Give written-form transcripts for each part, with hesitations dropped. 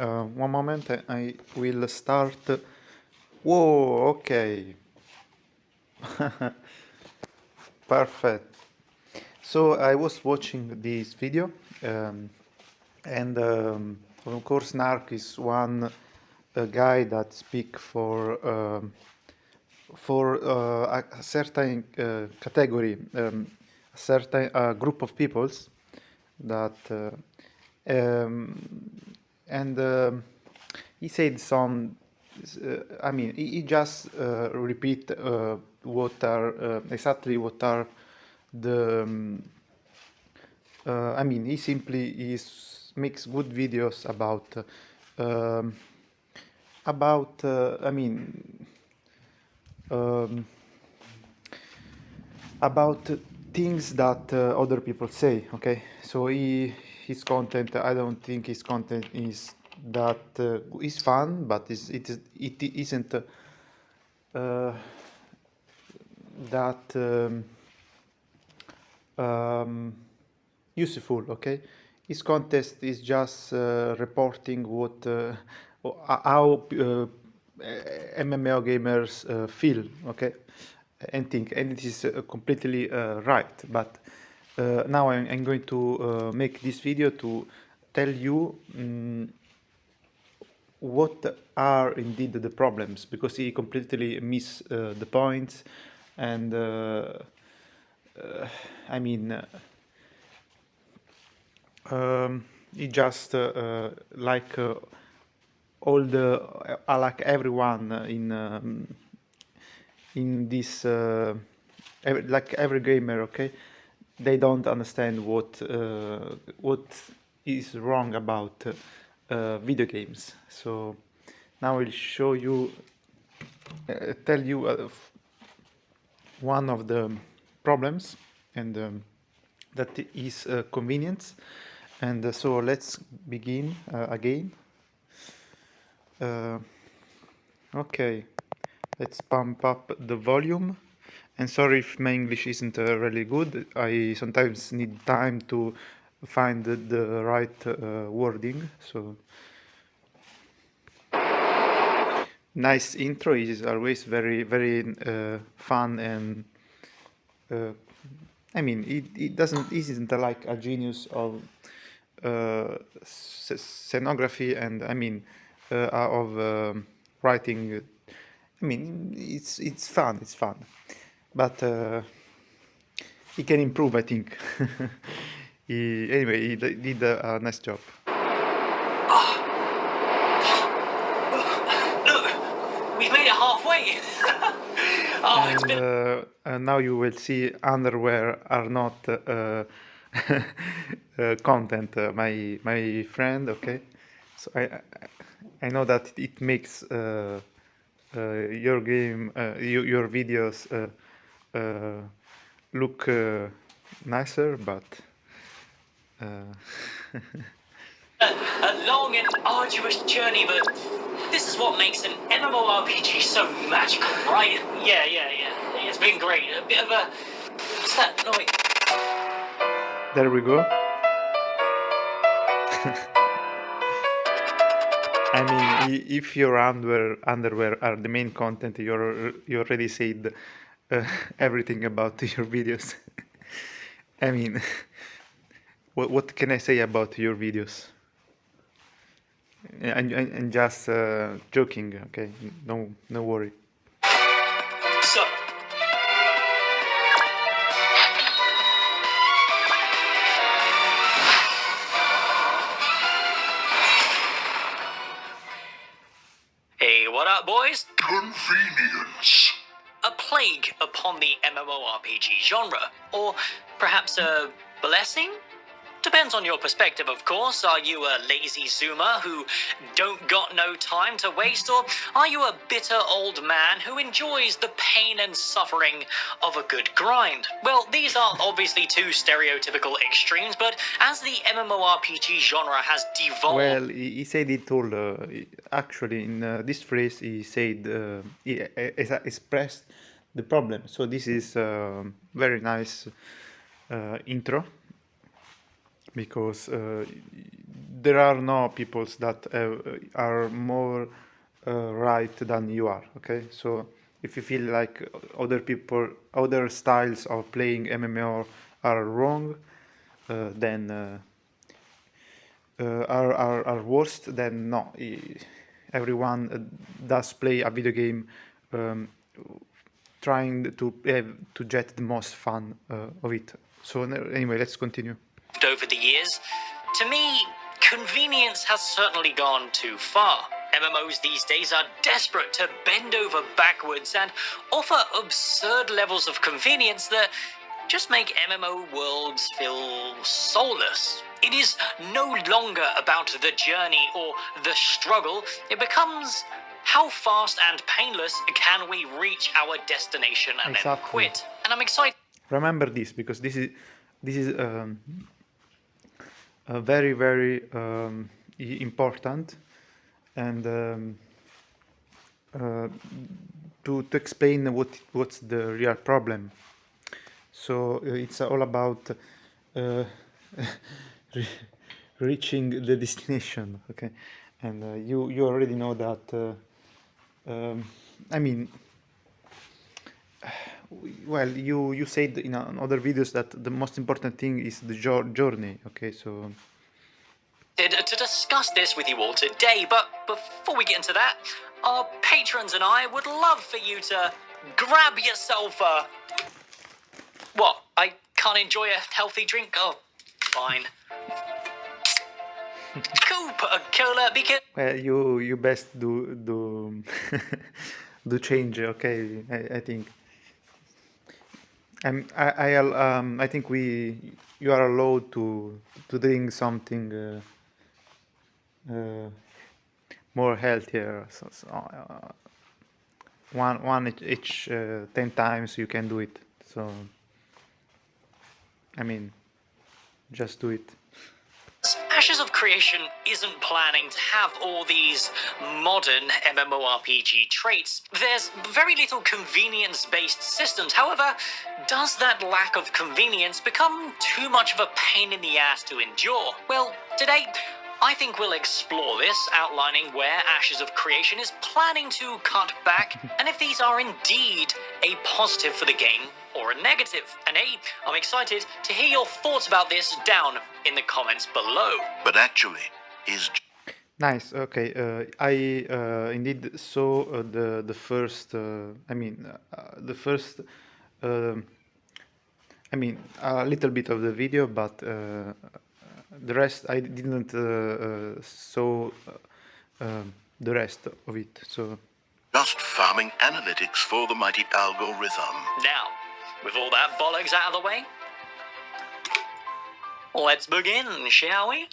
One moment, I will start. Whoa, okay. Perfect. So I was watching this video, um, and of course, Narc is one guy that speak for a certain category, a certain group of peoples that um, and he said some I mean he just repeat what are exactly what are the I mean he simply is makes good videos um, about I mean um, about things that other people say. Okay, so his content, I don't think his content is that is fun, but it isn't that um, useful. Okay, his contest is just reporting what how MMO gamers feel. Okay, and think, and it is completely right. But now I'm going to make this video to tell you what are indeed the problems, because he completely miss the points, and I mean he just like all the like everyone in this like every gamer, okay, they don't understand what is wrong about video games. So now I'll show you tell you one of the problems, and that is convenience. And so let's begin again. uh, okay, let's pump up the volume. And sorry if my English isn't really good. I sometimes need time to find the right wording. So nice intro is always very fun, and I mean it doesn't isn't like a genius of scenography, and I mean of writing. I mean it's fun, but he can improve, I think. Anyway, he did a nice job. Look, we've made it halfway. It's been. And now you will see underwear are not content, my friend. Okay, so I know that it makes your game your videos look nicer, but A long and arduous journey, but this is what makes an MMORPG so magical, right? Yeah. It's been great. A bit of a. What's that noise? there we go. I mean, if your underwear are the main content, you already said everything about your videos. I mean, what can I say about your videos? And just joking, okay? No worry. So. Hey, what up, boys? Convenience. A plague upon the MMORPG genre, or perhaps a blessing? Depends on your perspective, of course. Are you a lazy zoomer who don't got no time to waste, or are you a bitter old man who enjoys the pain and suffering of a good grind? Well, these are obviously two stereotypical extremes, but as the MMORPG genre has devolved... Well, he said it all. Actually, in this phrase, he said he expressed the problem. So this is very nice intro, because there are no peoples that are more right than you are. Okay, so if you feel like other styles of playing MMO are wrong, then are worst, then no. Everyone does play a video game um, trying to get the most fun of it. So anyway, let's continue. Over the years, to me, convenience has certainly gone too far. MMOs these days are desperate to bend over backwards and offer absurd levels of convenience that just make MMO worlds feel soulless. It is no longer about the journey or the struggle. It becomes how fast and painless can we reach our destination and then Exactly. quit. And I'm excited. Remember this, because this is very, very important, and to explain what's the real problem. So it's all about re- reaching the destination, okay? And you already know that. I mean, well, you said in other videos that the most important thing is the journey, okay? So To discuss this with you all today, but before we get into that, our patrons and I would love for you to grab yourself a... What? I can't enjoy a healthy drink? Oh, fine. Coca-Cola, because... well, you best do do change, okay? I think. I think you are allowed to drink something more healthier. So one each 10 times you can do it. So I mean, just do it. Ashes of Creation isn't planning to have all these modern MMORPG traits. There's very little convenience-based systems. However, does that lack of convenience become too much of a pain in the ass to endure? Well, today, I think we'll explore this, outlining where Ashes of Creation is planning to cut back, and if these are indeed a positive for the game or a negative. And hey, I'm excited to hear your thoughts about this down in the comments below. But actually, is Nice. Okay. I indeed saw the first. The first. um a little bit of the video, but the rest I didn't saw the rest of it. So just farming analytics for the mighty algorithm. Now, with all that bollocks out of the way, let's begin, shall we?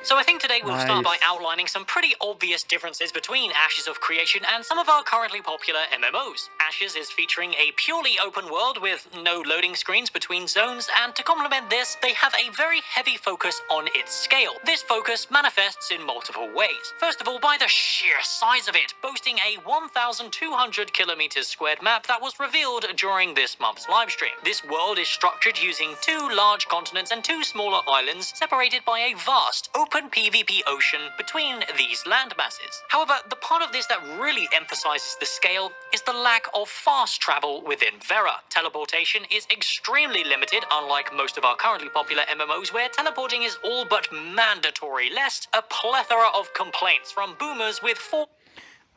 So I think today we'll start by Nice. outlining some pretty obvious differences between Ashes of Creation and some of our currently popular MMOs. Ashes is featuring a purely open world with no loading screens between zones, and to complement this, they have a very heavy focus on its scale. This focus manifests in multiple ways. First of all, by the sheer size of it, boasting a 1,200 kilometers squared map that was revealed during this month's livestream. This world is structured using 2 large continents and 2 smaller islands, separated by a vast open PvP ocean between these land masses. However, the part of this that really emphasizes the scale is the lack of fast travel within Vera. Teleportation is extremely limited, unlike most of our currently popular MMOs where teleporting is all but mandatory, lest a plethora of complaints from boomers with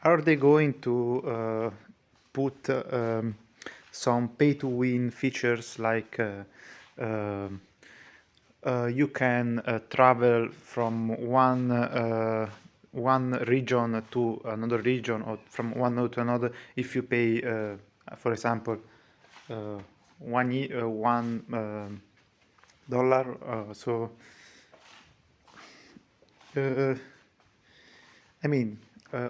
are they going to put some pay-to-win features like you can travel from one region to another region, or from one node to another, if you pay, for example, $1. So I mean,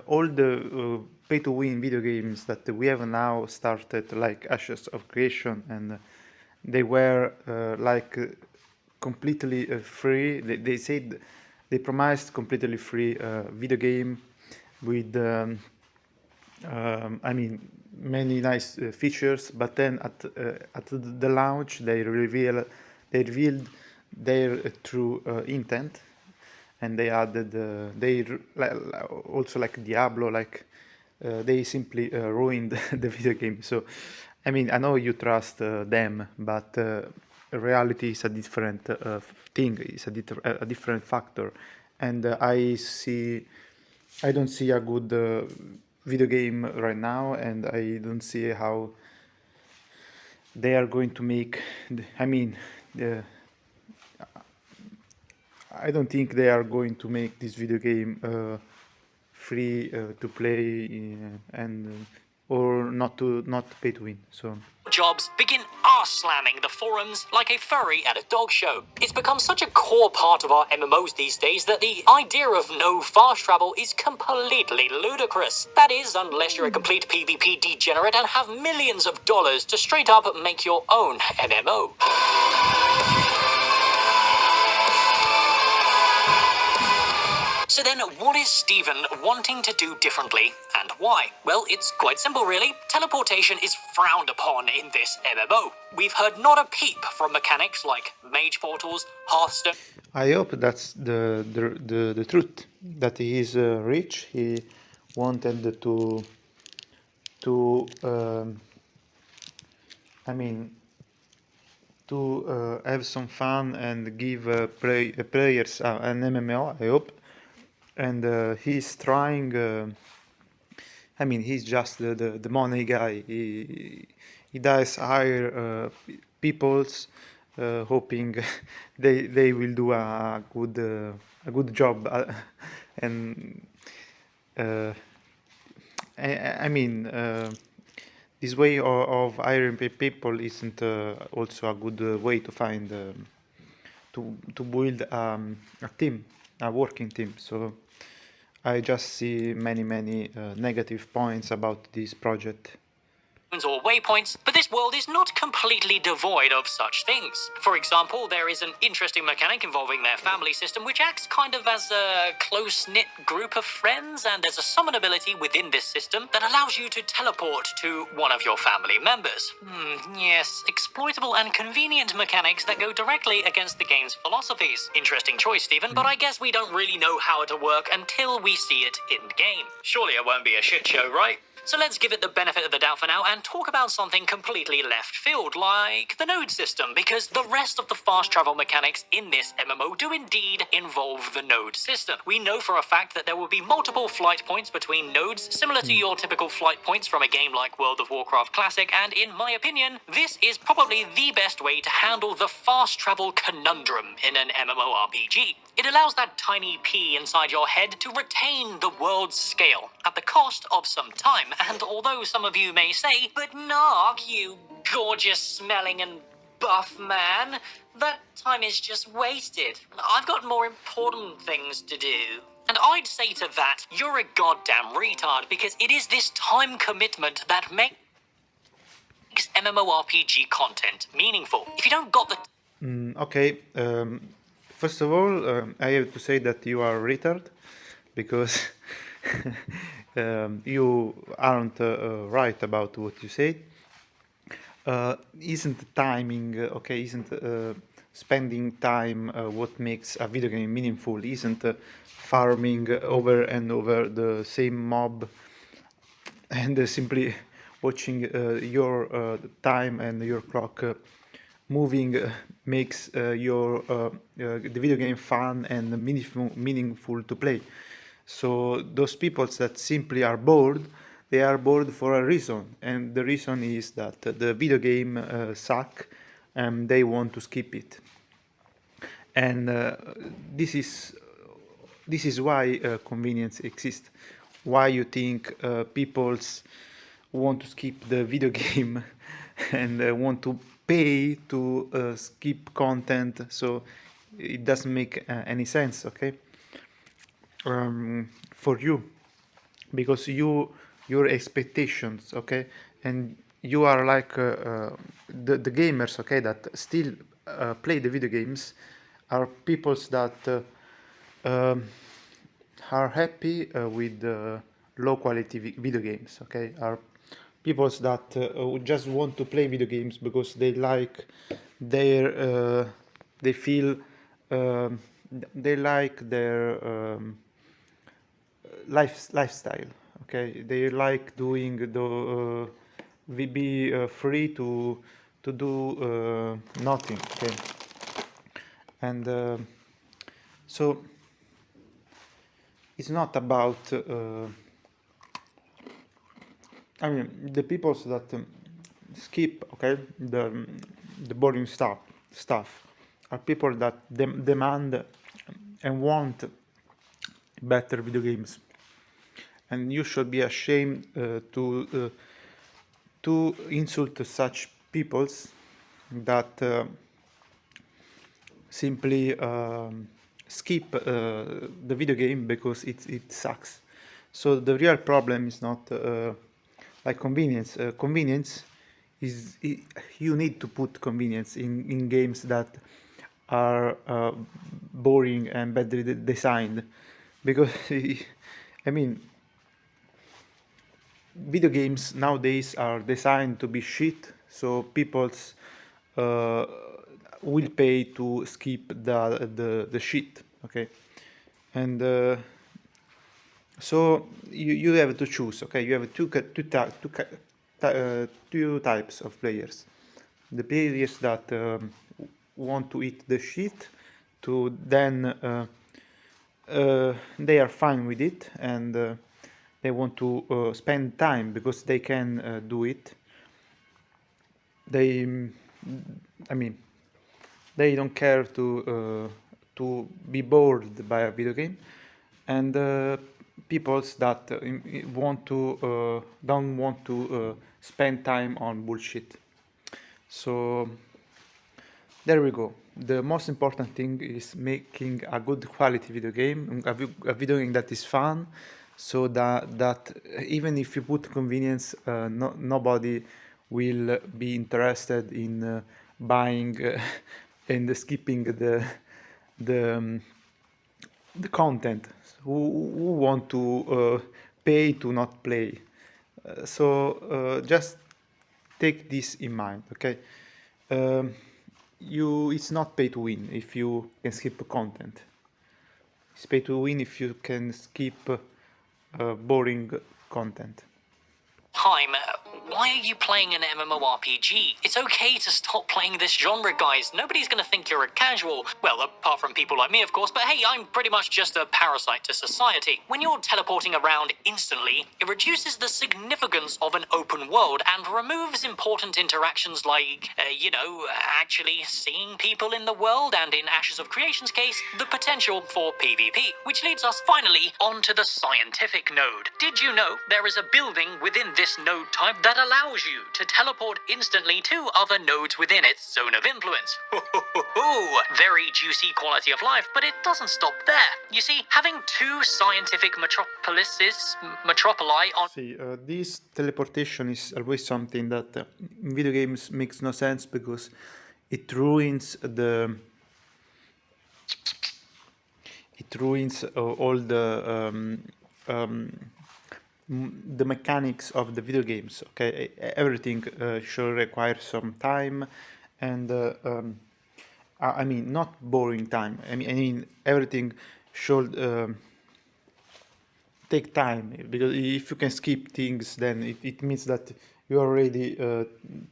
all the pay-to-win video games that we have now started like Ashes of Creation, and they were completely free. They said they promised completely free video game with many nice features, but then at the launch they revealed their true intent, and they added also like Diablo, like they simply ruined the video game. So, I mean, I know you trust them, but reality is a different thing. It's a different factor, and I don't see a good video game right now, and I don't see how they are going to make. I mean, the I don't think they are going to make this video game free to play and or not pay to win. So jobs begin arse-slamming the forums like a furry at a dog show. It's become such a core part of our MMOs these days that the idea of no fast travel is completely ludicrous. That is, unless you're a complete PvP degenerate and have millions of dollars to straight up make your own MMO. So then, what is Stephen wanting to do differently, and why? Well, it's quite simple, really. Teleportation is frowned upon in this MMO. We've heard not a peep from mechanics like mage portals, Hearthstone. I hope that's the truth. That he is rich. He wanted to I mean to have some fun and give players an MMO. I hope, and he's trying. I mean, he's just the money guy. He does hire peoples, hoping they will do a good job, and uh, I mean, this way of hiring people isn't also a good way to find to build a team, a working team. So I just see many negative points about this project. Or waypoints, but this world is not completely devoid of such things. For example, there is an interesting mechanic involving their family system which acts kind of as a close-knit group of friends, and there's a summon ability within this system that allows you to teleport to one of your family members. Yes, exploitable and convenient mechanics that go directly against the game's philosophies. Interesting choice, Stephen, but I guess we don't really know how it'll work until we see it in-game. Surely it won't be a shit show, right? So let's give it the benefit of the doubt for now and talk about something completely left field, like the node system, because the rest of the fast travel mechanics in this MMO do indeed involve the node system. We know for a fact that there will be multiple flight points between nodes, similar to your typical flight points from a game like World of Warcraft Classic, and in my opinion, this is probably the best way to handle the fast travel conundrum in an MMORPG. It allows that tiny pea inside your head to retain the world's scale at the cost of some time. And although some of you may say, "But Narc, you gorgeous smelling and buff man, that time is just wasted. I've got more important things to do." And I'd say to that, you're a goddamn retard, because it is this time commitment that makes MMORPG content meaningful. If you don't got the Okay, first of all, I have to say that you are retard because you aren't right about what you said. Isn't timing okay? Isn't spending time what makes a video game meaningful? Isn't farming over and over the same mob and simply watching your time and your clock moving makes the video game fun and meaningful to play. So those people that simply are bored, they are bored for a reason, and the reason is that the video game suck and they want to skip it. And this is why convenience exists. Why you think people's want to skip the video game and want to pay to skip content, so it doesn't make any sense, okay, for you, because your expectations, okay, and you are like the gamers, okay, that still play the video games are peoples that um, are happy with low quality video games, okay, are peoples that just want to play video games because they like their they feel they like their lifestyle. Okay, they like doing the we be free to do nothing. Okay, and so it's not about I mean the people that skip, okay, the boring stuff are people that demand and want better video games, and you should be ashamed to insult such peoples that simply skip the video game because it sucks. So the real problem is not like convenience. Convenience is you need to put convenience in games that are boring and badly designed, because I mean video games nowadays are designed to be shit, so people's uh, will pay to skip the shit. Okay, and so you have to choose. Okay, you have two types of players: the players that want to eat the shit, to then they are fine with it, and they want to spend time because they can do it. They I mean they don't care to be bored by a video game, and peoples that want to don't want to spend time on bullshit. So there we go. The most important thing is making a good quality video game, a video game that is fun, so that even if you put convenience, nobody will be interested in buying and skipping the um, the content. Who want to pay to not play? So just take this in mind, okay? Um, it's not pay to win if you can skip content. It's pay to win if you can skip boring content. Time. Why are you playing an MMORPG? It's okay to stop playing this genre, guys. Nobody's gonna think you're a casual. Well, apart from people like me, of course, but hey, I'm pretty much just a parasite to society. When you're teleporting around instantly, it reduces the significance of an open world and removes important interactions like, actually seeing people in the world, and in Ashes of Creation's case, the potential for PvP. Which leads us finally onto the scientific node. Did you know there is a building within this node type that allows you to teleport instantly to other nodes within its zone of influence? Very juicy quality of life, but it doesn't stop there. You see, having two scientific metropoli on... See, this teleportation is always something that in video games makes no sense, because it ruins all the mechanics of the video games. Okay, everything should require some time, and I mean not boring time. I mean everything should take time, because if you can skip things, then it means that you already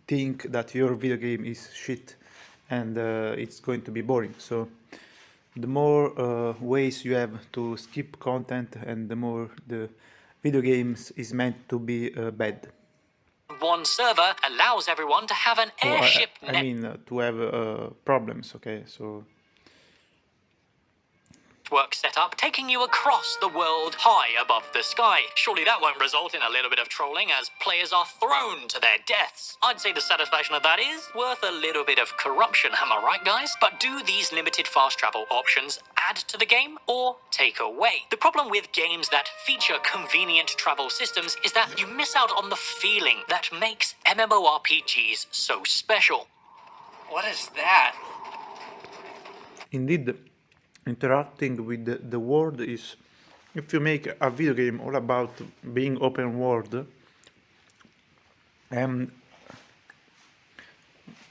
think that your video game is shit, and it's going to be boring. So the more ways you have to skip content, and the more the video games is meant to be bad. one server allows everyone to have an Oh, airship I mean to have problems. Okay, so network set up, taking you across the world high above the sky. Surely that won't result in a little bit of trolling as players are thrown to their deaths. I'd say the satisfaction of that is worth a little bit of corruption, am I right, guys? But do these limited fast travel options add to the game or take away? The problem with games that feature convenient travel systems is that you miss out on the feeling that makes MMORPGs so special. What is that? indeed, interacting with the world is, if you make a video game all about being open world, and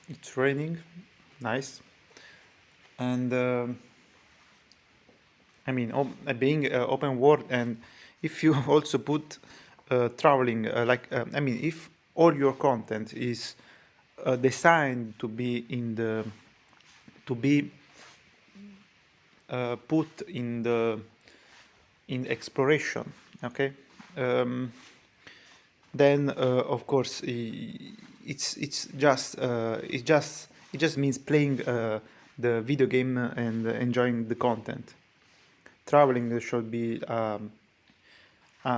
it's raining, nice, and I mean, being open world, and if you also put traveling, I mean, if all your content is designed to be in the to be put in exploration, okay, um, then of course it just means playing the video game and enjoying the content. Traveling should be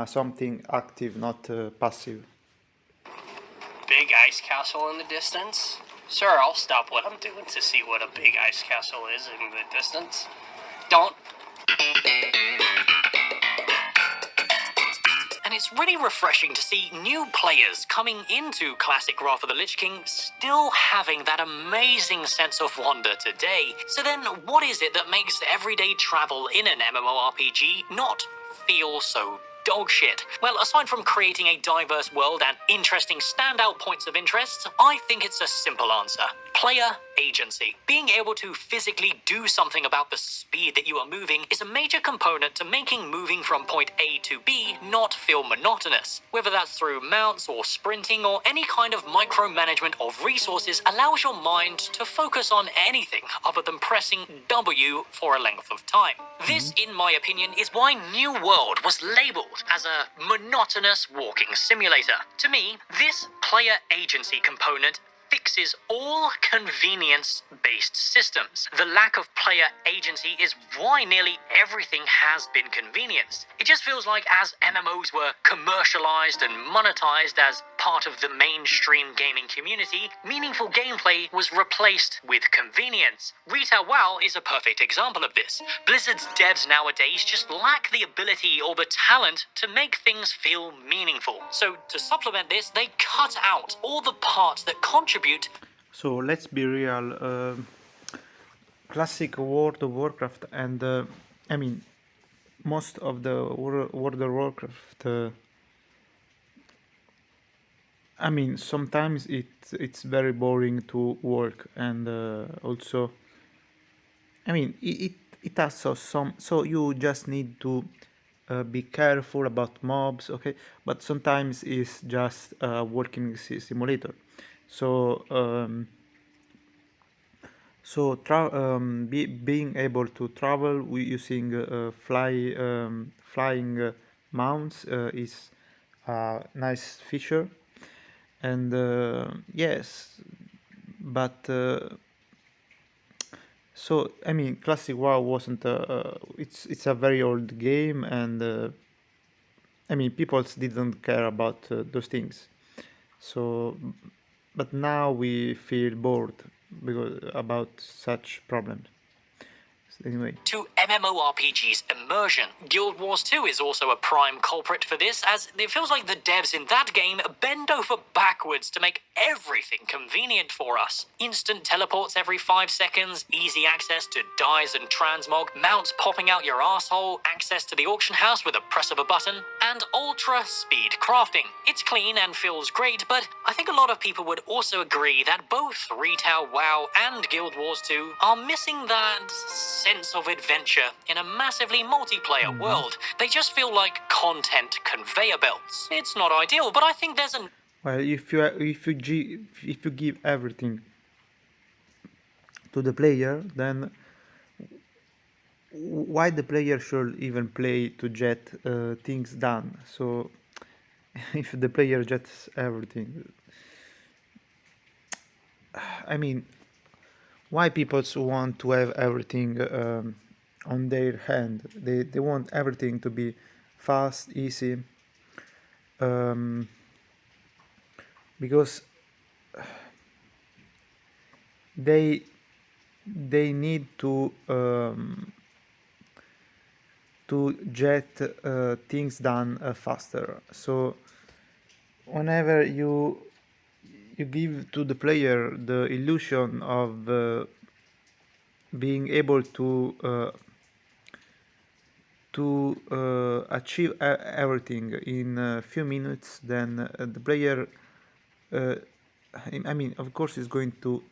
something active, not passive. Big ice castle in the distance? Sure, I'll stop what I'm doing to see what a big ice castle is in the distance. Don't. And it's really refreshing to see new players coming into Classic Wrath of the Lich King still having that amazing sense of wonder today. So then, what is it that makes everyday travel in an MMORPG not feel so dog shit? Well, aside from creating a diverse world and interesting standout points of interest, I think it's a simple answer. Player agency. Being able to physically do something about the speed that you are moving is a major component to making moving from point A to B not feel monotonous. Whether that's through mounts or sprinting or any kind of micromanagement of resources allows your mind to focus on anything other than pressing W for a length of time. This, in my opinion, is why New World was labeled as a monotonous walking simulator. To me, this player agency component fixes all convenience-based systems. The lack of player agency is why nearly everything has been convenienced. It just feels like as MMOs were commercialized and monetized as part of the mainstream gaming community, meaningful gameplay was replaced with convenience. Retail WoW is a perfect example of this. Blizzard's devs nowadays just lack the ability or the talent to make things feel meaningful. So to supplement this, they cut out all the parts that contribute. So let's be real. Classic World of Warcraft and I mean most of the World of Warcraft. I mean sometimes it's very boring to work, and also I mean it has some, so you just need to be careful about mobs, okay, but sometimes it's just a working simulator. So being able to travel using flying mounts is a nice feature, and yes, but so I mean, Classic WoW wasn't. It's a very old game, and I mean, people didn't care about those things. So, but now we feel bored because about such problems. Anyway. To MMORPG's immersion. Guild Wars 2 is also a prime culprit for this, as it feels like the devs in that game bend over backwards to make everything convenient for us. Instant teleports every 5 seconds, easy access to dyes and transmog, mounts popping out your asshole, access to the auction house with a press of a button, and ultra speed crafting. It's clean and feels great, but I think a lot of people would also agree that both Retail WoW and Guild Wars 2 are missing that sense of adventure in a massively multiplayer world. They just feel like content conveyor belts. It's not ideal, but I think there's an... Well, if you give everything to the player, then why the player should even play to get things done? So if the player gets everything, I mean, why people want to have everything on their hand? They want everything to be fast, easy, because they need to get things done faster. So whenever you give to the player the illusion of being able to achieve everything in a few minutes, then the player, I mean, of course, is going to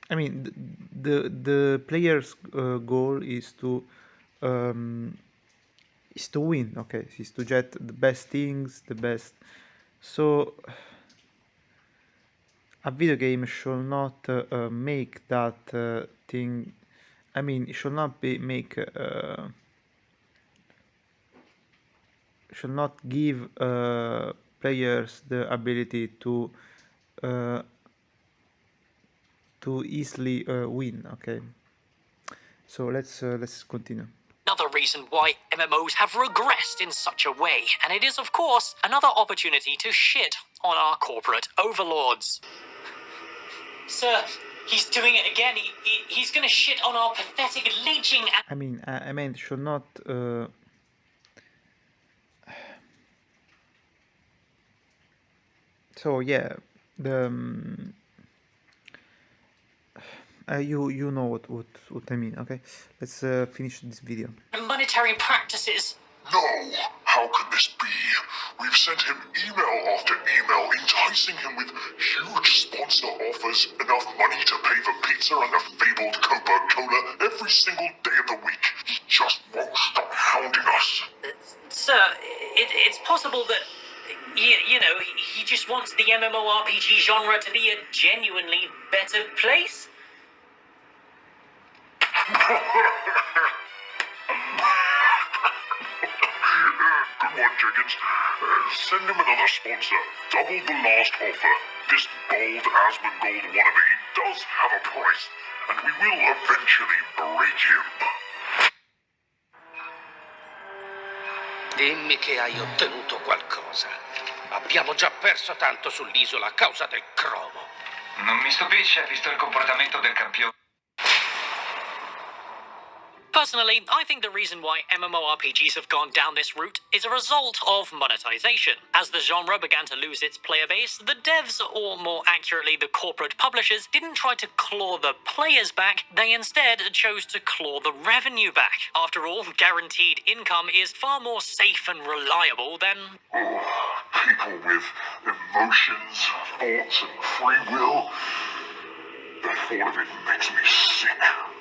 I mean, the player's goal is to win. Okay, is to get the best things, the best. So a video game should not make that thing. I mean, it should not be make. Should not give players the ability uh, to easily win. Okay, so let's continue. Another reason why MMOs have regressed in such a way, and it is, of course, another opportunity to shit on our corporate overlords. Sir, he's doing it again. He's gonna shit on our pathetic leeching. I mean, I meant should not. So yeah, the you know what I mean. Okay, let's finish this video. Monetary practices. No! How can this be? We've sent him email after email, enticing him with huge sponsor offers, enough money to pay for pizza and the fabled Coca-Cola every single day of the week. He just won't stop hounding us. Sir, it's possible that, you know, he just wants the MMORPG genre to be a genuinely better place? Good one, Jenkins. Send him another sponsor. Double the last offer. This bold Asmongold wannabe does have a price, and we will eventually break him. Dimmi che hai ottenuto qualcosa. Abbiamo già perso tanto sull'isola a causa del cromo. Non mi stupisce, visto il comportamento del campione. Personally, I think the reason why MMORPGs have gone down this route is a result of monetization. As the genre began to lose its player base, the devs, or more accurately the corporate publishers, didn't try to claw the players back, they instead chose to claw the revenue back. After all, guaranteed income is far more safe and reliable than... Oh, people with emotions, thoughts, and free will. The thought of it makes me sick.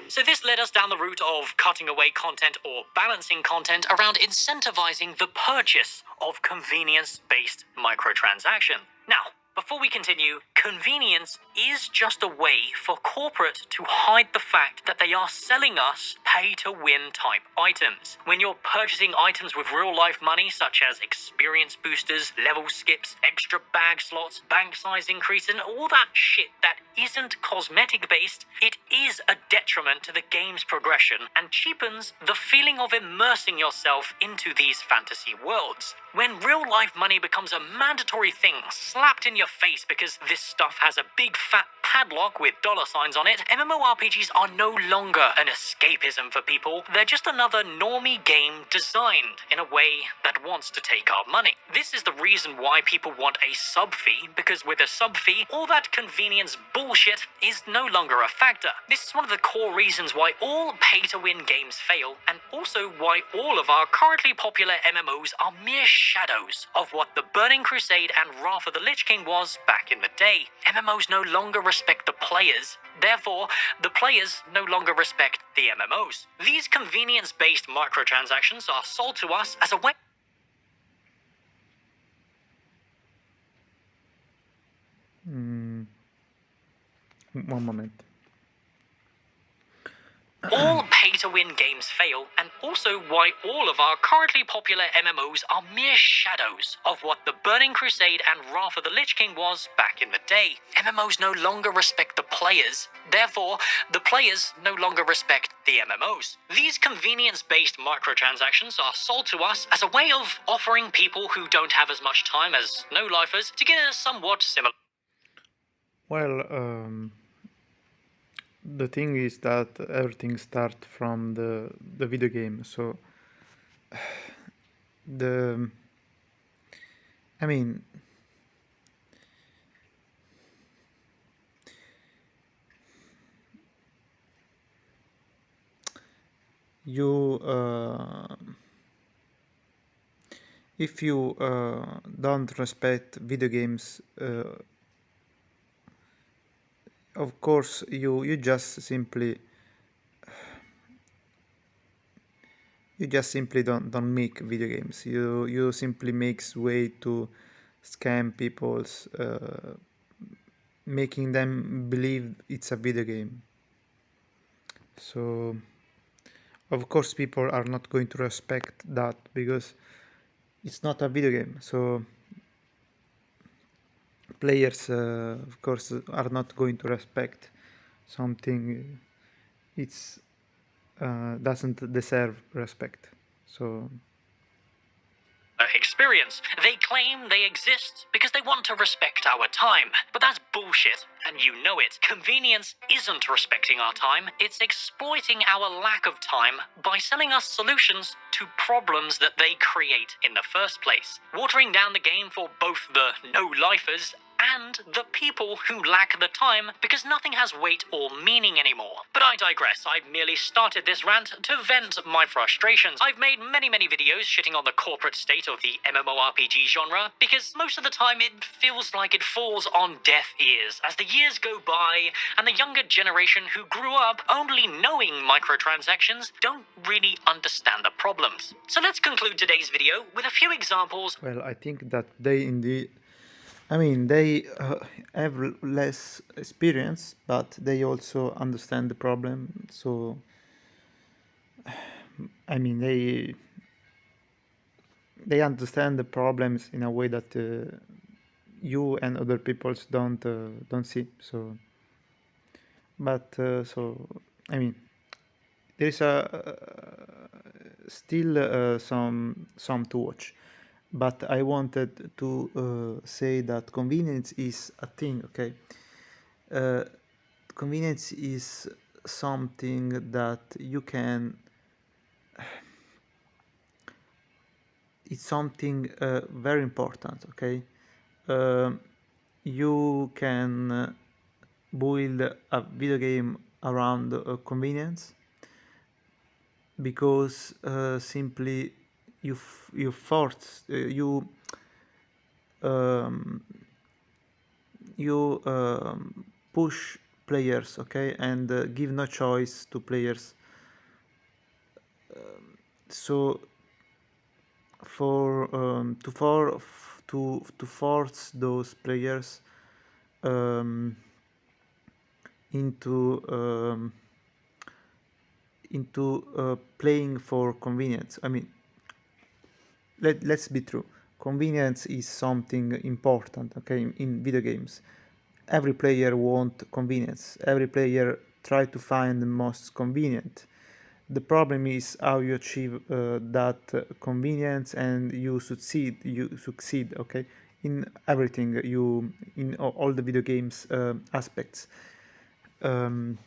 So this led us down the route of cutting away content or balancing content around incentivizing the purchase of convenience-based microtransaction. Now, before we continue, convenience is just a way for corporate to hide the fact that they are selling us pay-to-win type items. When you're purchasing items with real-life money, such as experience boosters, level skips, extra bag slots, bank size increase, and all that shit that isn't cosmetic-based, it is a detriment to the game's progression and cheapens the feeling of immersing yourself into these fantasy worlds. When real-life money becomes a mandatory thing slapped in your face because this stuff has a big fat padlock with dollar signs on it, MMORPGs are no longer an escapism for people. They're just another normie game designed in a way that wants to take our money. This is the reason why people want a sub fee, because with a sub fee, all that convenience bullshit is no longer a factor. This is one of the core reasons why all pay-to-win games fail, and also why all of our currently popular MMOs are mere shadows of what the Burning Crusade and Wrath of the Lich King was back in the day. MMOs no longer respect the players, therefore the players no longer respect the MMOs. These convenience-based microtransactions are sold to us as a way... One moment. All pay-to-win games fail, and also why all of our currently popular MMOs are mere shadows of what the Burning Crusade and Wrath of the Lich King was back in the day. MMOs no longer respect the players, therefore the players no longer respect the MMOs. These convenience-based microtransactions are sold to us as a way of offering people who don't have as much time as no-lifers to get a somewhat similar... Well, the thing is that everything starts from the video game. So I mean, you if you don't respect video games of course you just simply don't make video games. You simply makes way to scam people's, making them believe it's a video game. So of course people are not going to respect that because it's not a video game. So players, of course, are not going to respect something it's doesn't deserve respect. So experience. They claim they exist because they want to respect our time. But that's bullshit, and you know it. Convenience isn't respecting our time, it's exploiting our lack of time by selling us solutions to problems that they create in the first place, watering down the game for both the no-lifers and the people who lack the time because nothing has weight or meaning anymore. But I digress. I've merely started this rant to vent my frustrations. I've made many videos shitting on the corporate state of the MMORPG genre because most of the time it feels like it falls on deaf ears as the years go by and the younger generation who grew up only knowing microtransactions don't really understand the problems. So let's conclude today's video with a few examples. well, I think that they indeed, I mean, they have less experience, but they also understand the problem. So, I mean, they understand the problems in a way that you and other peoples don't see. So, but so I mean, there is still some to watch. But I wanted to say that convenience is a thing, okay? Uh, Convenience is something that you can. It's something very important, okay? Um you can build a video game around convenience because simply you force um, you push players, okay, and give no choice to players. So for to force those players um, into playing for convenience. I mean, let's be true. Convenience is something important, okay, in video games. Every player want convenience. Every player try to find the most convenient. The problem is how you achieve that convenience, and you succeed. You succeed, okay, in everything. You in all the video games aspects. Um,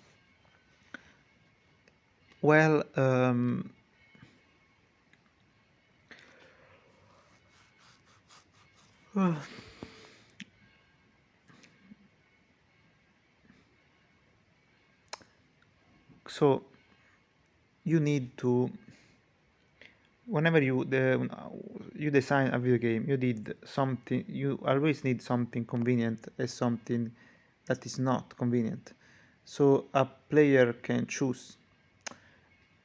well, so you need to, whenever you design a video game, you need something. You always need something convenient as something that is not convenient, so a player can choose.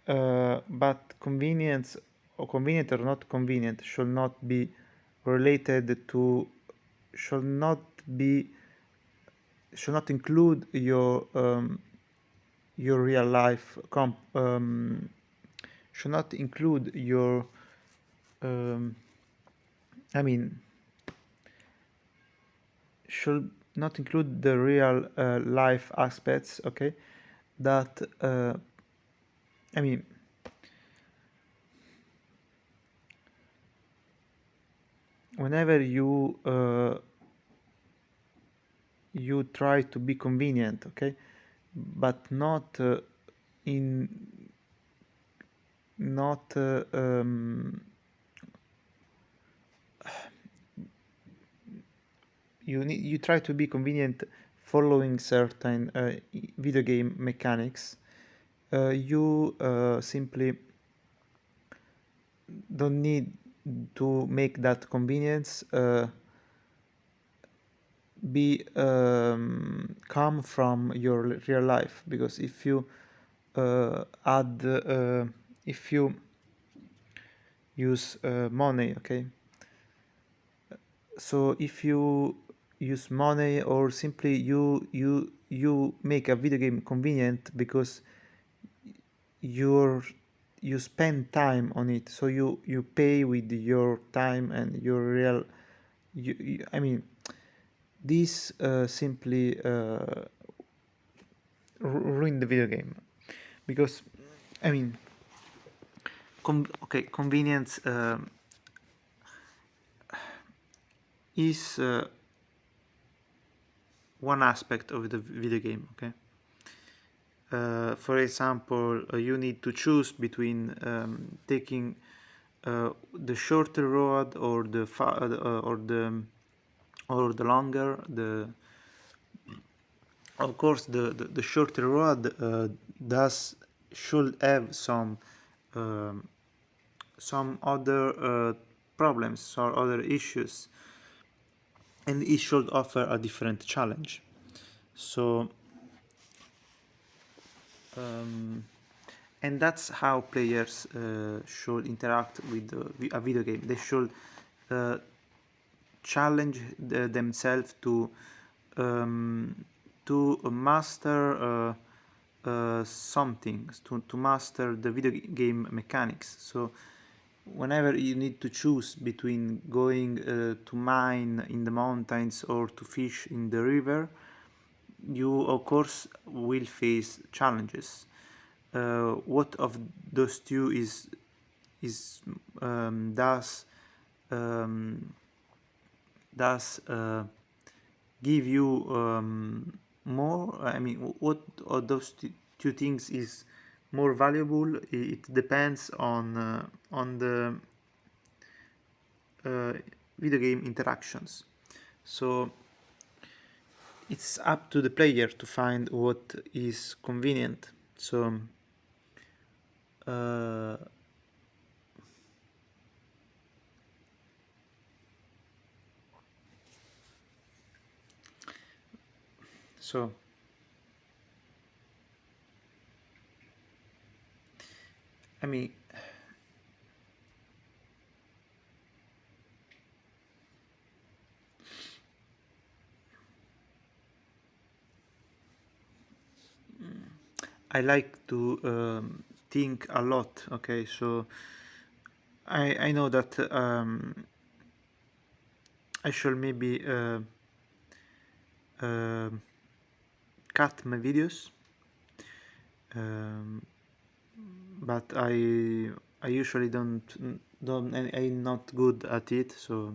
But convenience, or convenient or not convenient, should not be related to, should not be, should not include your real life should not include your um, I mean, should not include the real life aspects, okay, that I mean, whenever you try to be convenient, okay, but not in not you try to be convenient following certain video game mechanics. You simply don't need to make that convenience be come from your real life, because if you add if you use money, okay, so if you use money, or simply you make a video game convenient because you spend time on it, so you pay with your time and your real I mean, this simply ruin the video game, because I mean, okay, convenience is one aspect of the video game, okay. For example, you need to choose between taking the shorter road, or the or the longer, the of course the shorter road does should have some other problems or other issues, and it should offer a different challenge. So and that's how players should interact with a video game. They should challenge themselves to master something, to master the video game mechanics. So whenever you need to choose between going to mine in the mountains or to fish in the river, you of course will face challenges. What of those two is does give you more? I mean, what of those two things is more valuable? It depends on the video game interactions. So it's up to the player to find what is convenient. So so I mean, I like to think a lot. Okay, so I know that I should maybe cut my videos, but I usually don't I'm not good at it. So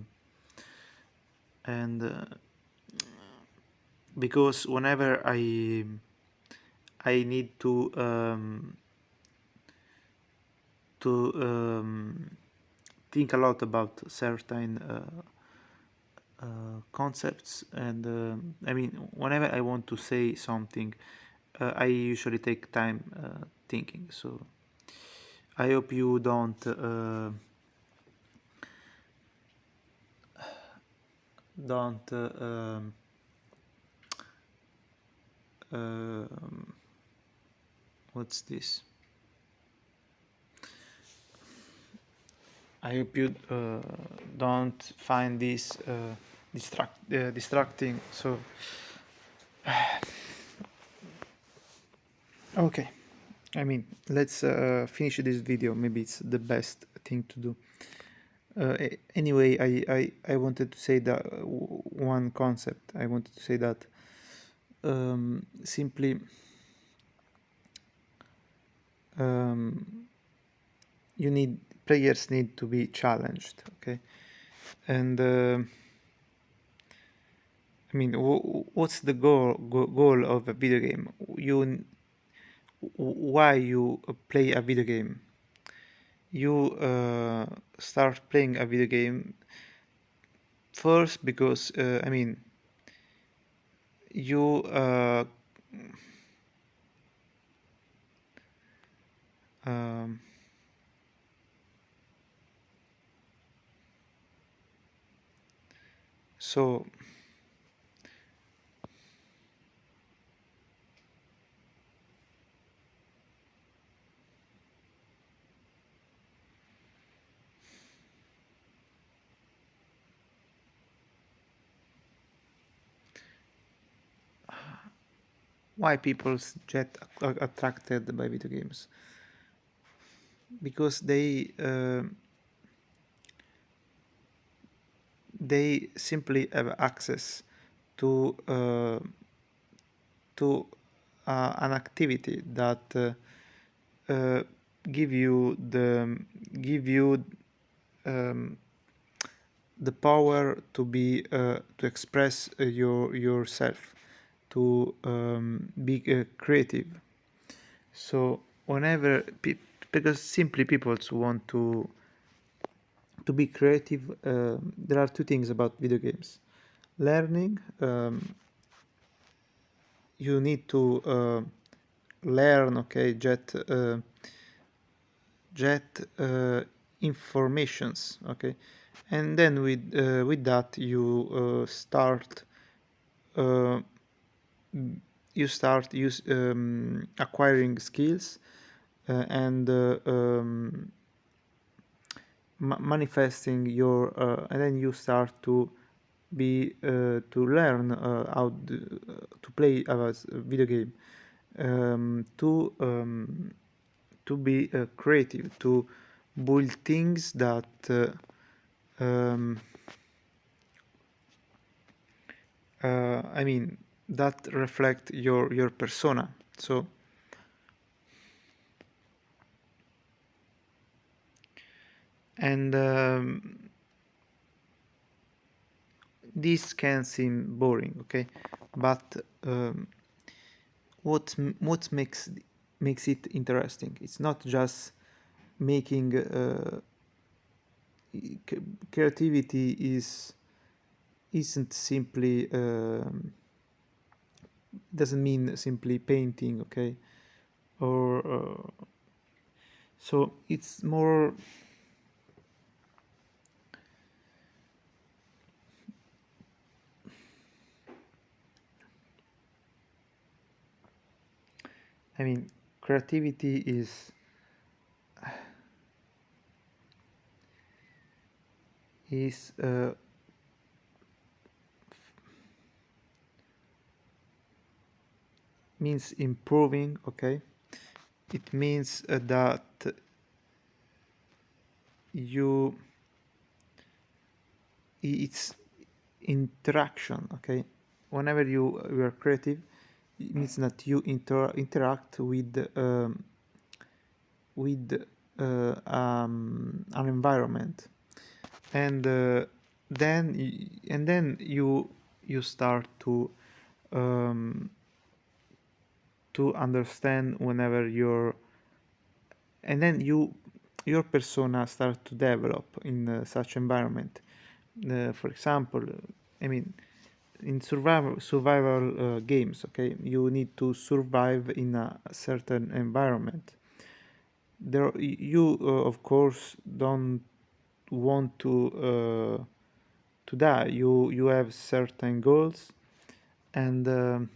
and because whenever I need to think a lot about certain concepts, and I mean, whenever I want to say something, I usually take time thinking. So I hope you don't what's this? I hope you don't find this distracting. So okay, I mean, let's finish this video. Maybe it's the best thing to do. Anyway, I wanted to say that one concept. I wanted to say that simply players need to be challenged, okay? And I mean, what's the goal of a video game? Why you play a video game? You start playing a video game first because I mean, you um, so why people get attracted by video games? Because they simply have access to to an activity that uh, give you um, the power to be to express yourself, to be creative. So whenever because simply people want to be creative, there are two things about video games: learning. You need to learn, okay, get informations, okay, and then with that uh, you start acquiring skills and manifesting your and then you start to learn how to play a video game, to be creative, to build things that um, I mean that reflect your persona. So and this can seem boring, okay, but what makes it interesting? It's not just making creativity isn't simply doesn't mean simply painting, okay, or so it's more. I mean, creativity is means improving, okay. It means that you it's interaction, okay. Whenever you are creative, it means that you interact with an environment, and then you start um, to understand whenever you're and then your persona starts to develop in such environment. For example, I mean, in survival games, okay, you need to survive in a certain environment. There, you of course don't want to die. You have certain goals, and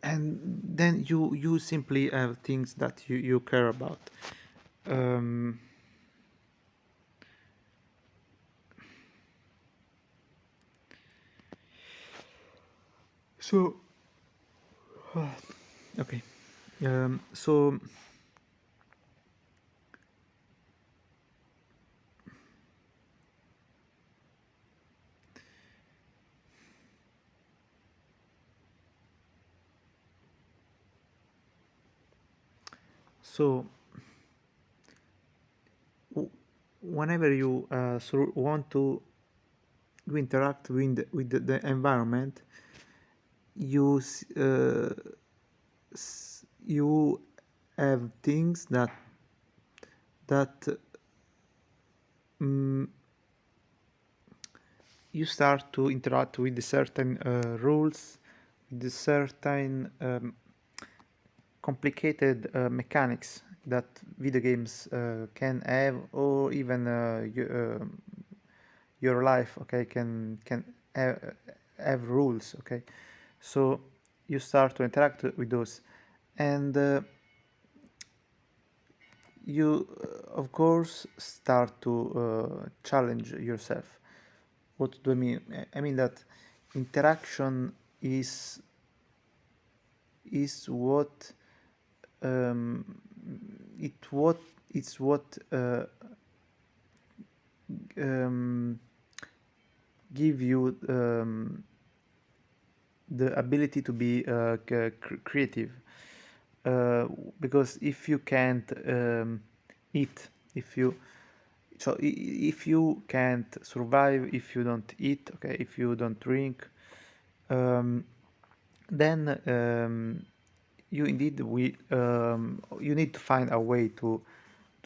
then you simply have things that you care about. Um, so okay, so so whenever you want to interact with the environment, you you have things that mm, you start to interact with certain rules, with certain complicated mechanics that video games can have, or even your life, okay, can have rules, okay. So you start to interact with those, and you of course start to challenge yourself. What do I mean? I mean that interaction is what um, it's what um, give you the ability to be creative, uh, because if you can't eat, if you can't survive if you don't eat, okay, if you don't drink, um, then you indeed you need to find a way to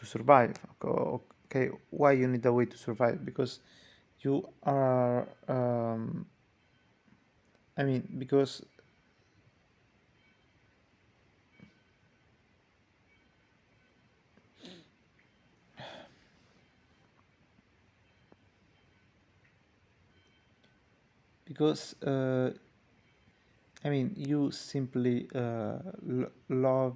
survive. Okay, why you need a way to survive? Because you are I mean, because I mean, you simply love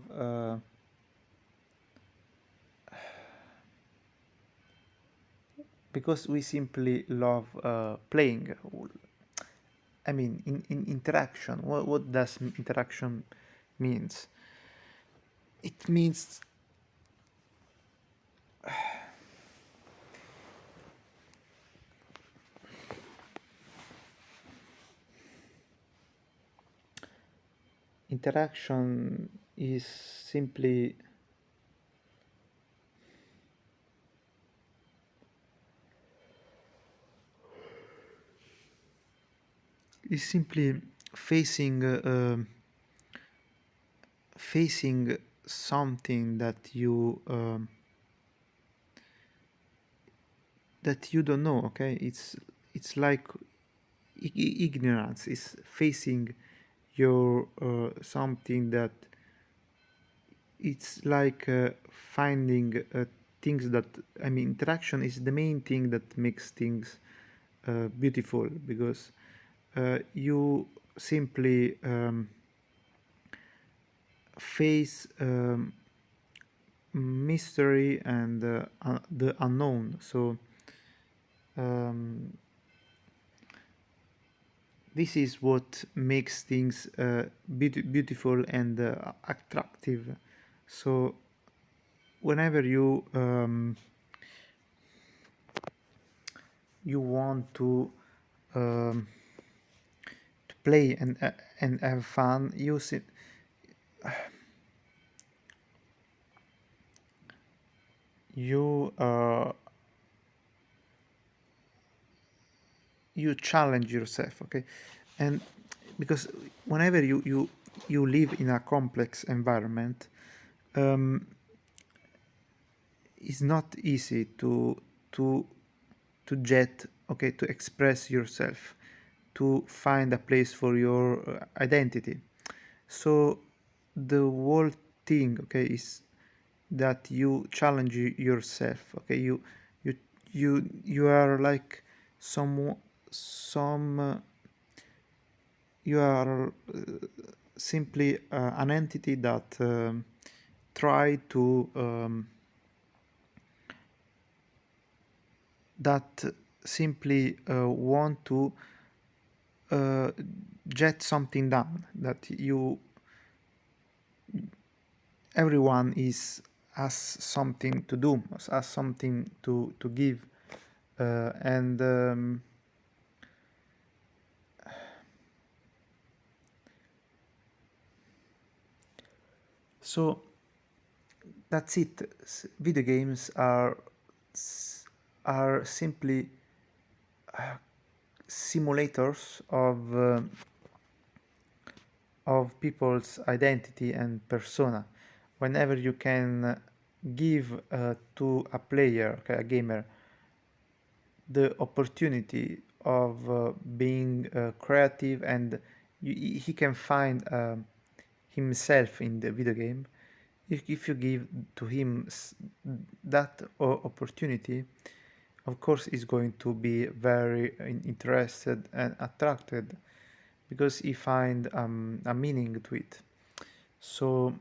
because we simply love playing. I mean, in interaction, what does interaction means? It means interaction is simply facing facing something that you don't know. Okay, it's like ignorance is facing your something that it's like finding things that, I mean, interaction is the main thing that makes things beautiful, because you simply face mystery and the unknown. So um, this is what makes things beautiful and attractive. So whenever you want um, to play and have fun, you you challenge yourself, okay, and because whenever you live in a complex environment, um, it's not easy to jet, okay, to express yourself, to find a place for your identity. So the whole thing, okay, is that you challenge yourself, okay, you you are like some you are simply an entity that try to that simply want to uh, jet something down, that you everyone is has something to do, has something to give, and so that's it. Video games are simply simulators of people's identity and persona. Whenever you can give to a player, okay, a gamer, the opportunity of being creative, and he can find himself in the video game. If you give to him that opportunity, of course he's going to be very interested and attracted, because he find a meaning to it. So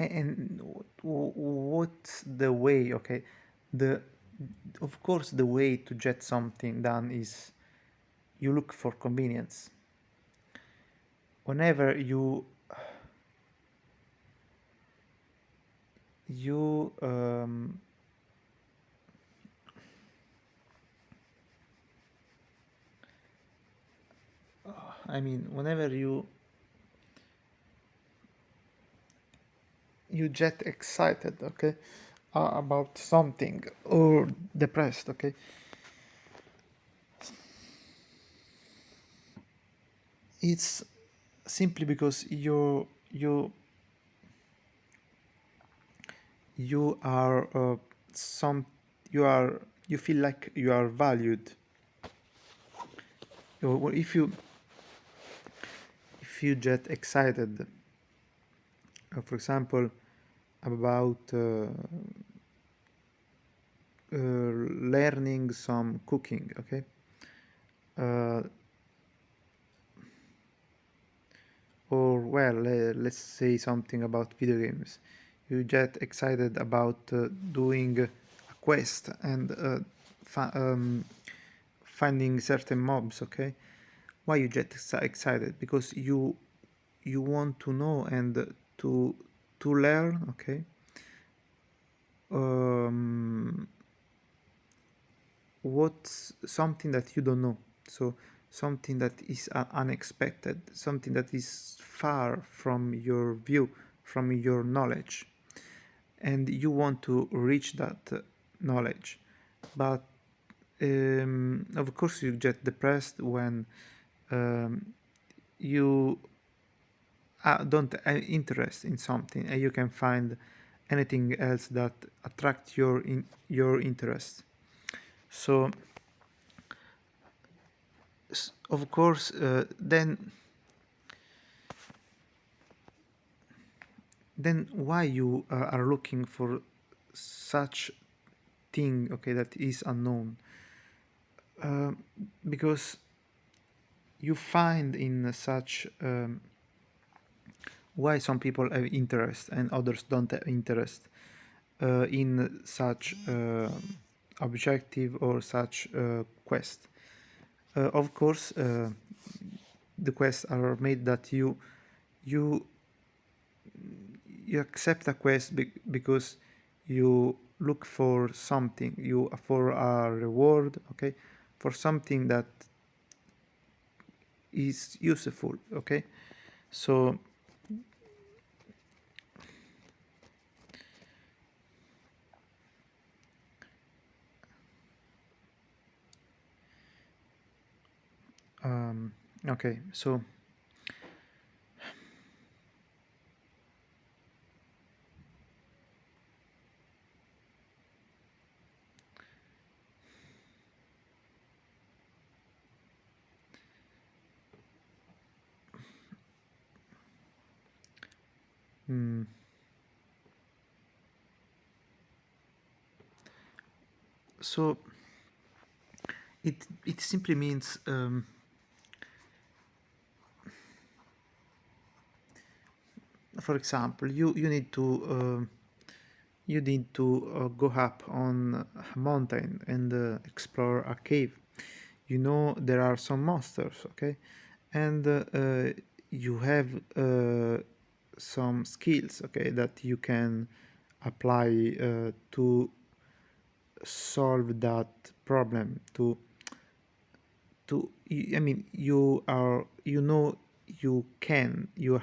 and what's the way, okay? The Of course the way to get something done is you look for convenience. Whenever you I mean, whenever you get excited, okay, about something, or depressed, okay, it's simply because you are some you are you feel like you are valued. Or if you get excited, for example, about learning some cooking, okay, uh, or well, let's say something about video games. You get excited about doing a quest and finding certain mobs, okay. Why you get excited? Because you want to know and to learn, okay, um, what's something that you don't know. So something that is unexpected, something that is far from your view, from your knowledge, and you want to reach that knowledge. But of course you get depressed when um, you don't interest in something and you can find anything else that attracts your interest. So of course then why you are looking for such thing, okay, that is unknown? uh, because you find in such why some people have interest and others don't have interest in such objective or such quest. Of course the quests are made that you you accept a quest because you look for something, you for a reward, okay, for something that is useful, okay. So okay, so mm, so it simply means for example, you need to go up on a mountain and explore a cave. You know there are some monsters, okay, and you have some skills, okay, that you can apply to solve that problem. I mean, you know, you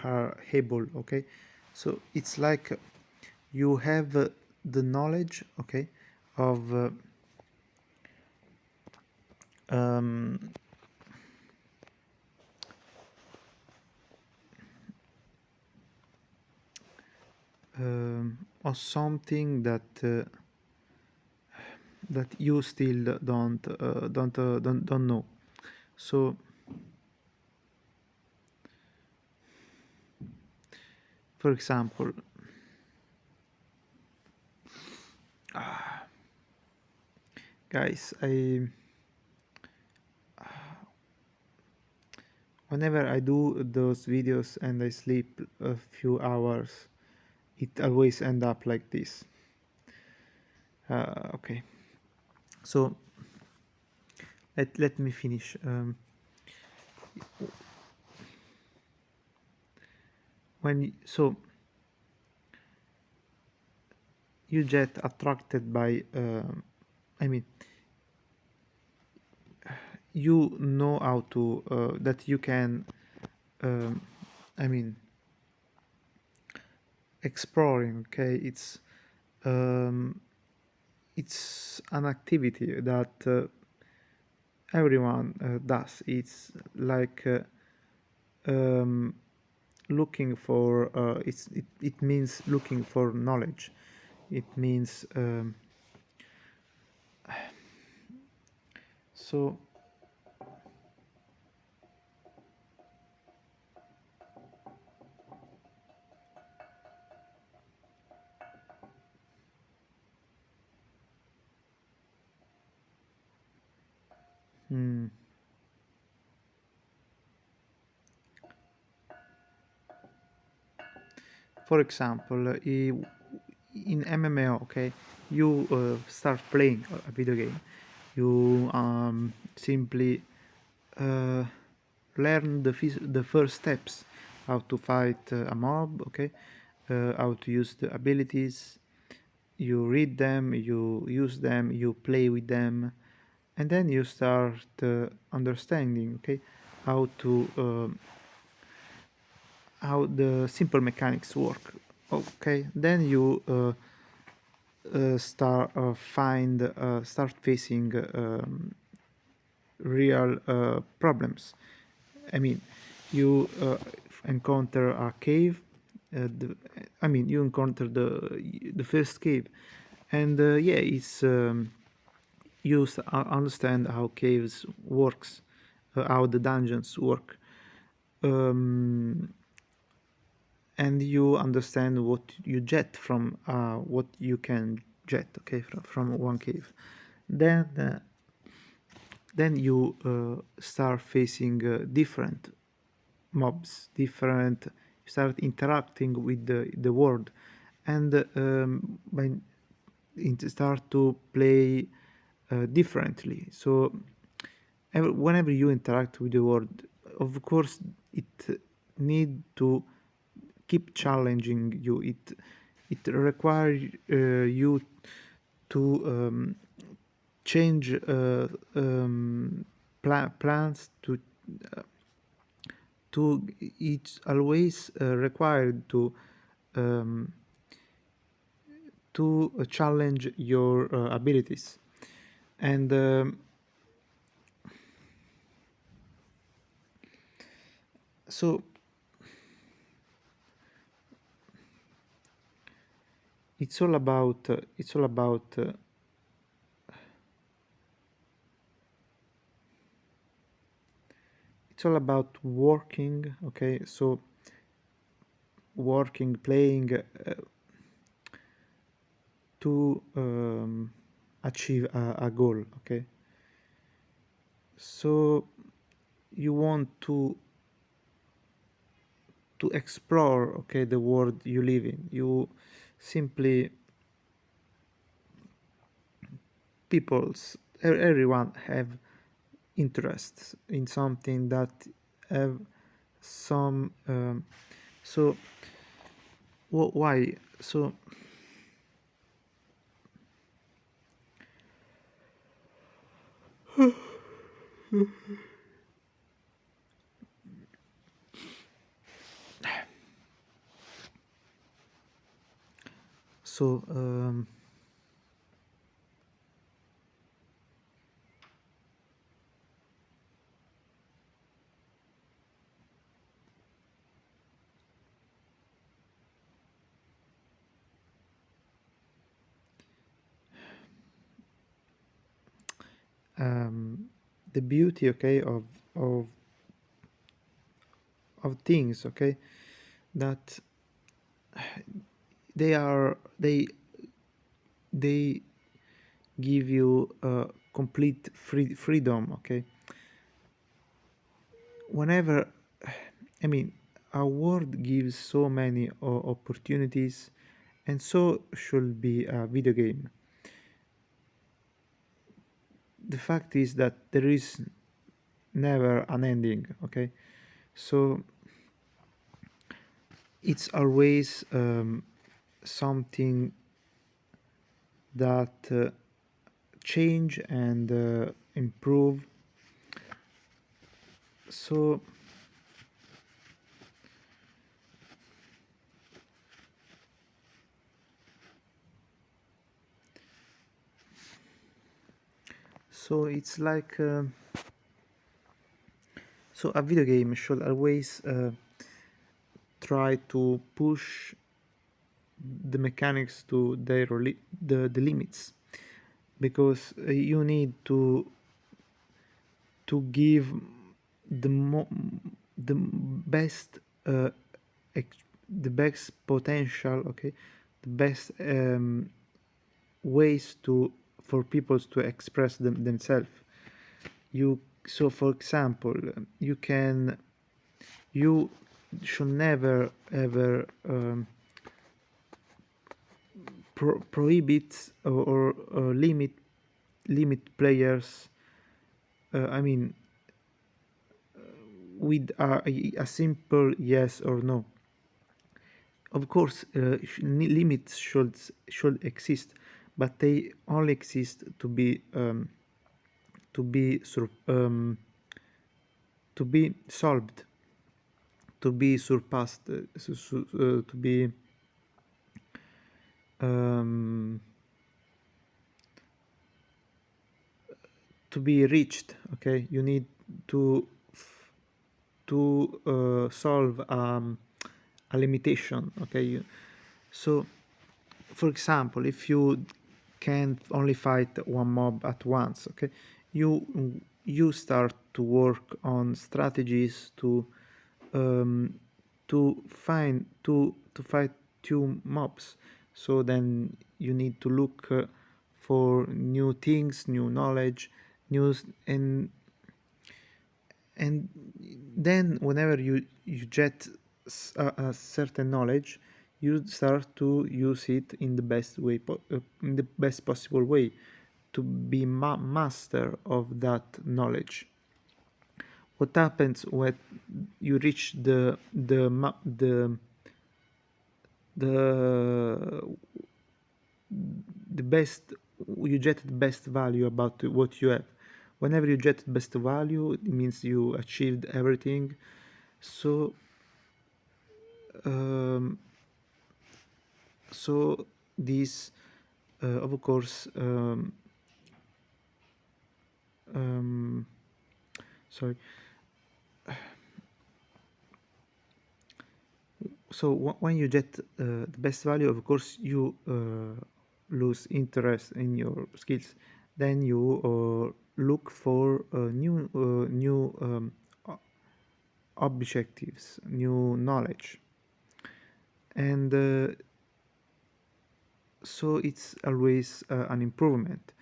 are able, okay. So it's like you have the knowledge, okay, of um, of something that you still don't know. So for example, guys, I whenever I do those videos and I sleep a few hours, it always end up like this. Okay, so let me finish. So you get attracted by I mean, you know how to that you can I mean, exploring, okay, it's an activity that everyone does. It's like looking for it means looking for knowledge. It means so for example, in MMO, okay, you start playing a video game, you simply uh, learn the first steps, how to fight a mob, okay, how to use the abilities, you read them, you use them, you play with them, and then you start understanding, okay, how to how the simple mechanics work. Okay, then you start facing real problems. I mean, you encounter a cave. You encounter the first cave, and yeah, it's understand how caves works, how the dungeons work, um, and you understand what you get from what you can get, okay, from one cave. Then you start facing different mobs, different. You start interacting with the world, and when it start to play differently. So whenever you interact with the world, of course, it need to keep challenging you. It requires you to change plans to it's always required um, to challenge your abilities, and so it's all about it's all about working, okay, so working, playing to achieve a goal, okay. So you want to explore, okay, the world you live in. You simply everyone have interests in something that have some so why so so the beauty, okay, of things, okay, that they give you complete freedom, okay. Whenever, I mean, our world gives so many opportunities, and so should be a video game. The fact is that there is never an ending, okay? So it's always something that change and improve. So it's like so a video game should always try to push the mechanics to the limits, because you need to give the best the best potential, okay, the best ways to for people to express themselves. So for example, you should never ever prohibit or limit players, I mean, with a simple yes or no. Of course, limits should exist, but they only exist to be to be solved, to be surpassed, to be um, reached. Okay, you need to solve a limitation. Okay, so for example, if you can only fight one mob at once, okay, you start to work on strategies to fight two mobs. So then you need to look for new things, new knowledge, news, and then whenever you get a certain knowledge, you start to use it in the best way, in the best possible way, to be master of that knowledge. What happens when you reach the the best, you get the best value about what you have. Whenever you get the best value, it means you achieved everything. So um, this of course um, sorry so when you get the best value, of course you lose interest in your skills. Then you look for new objectives, new knowledge, and so it's always an improvement,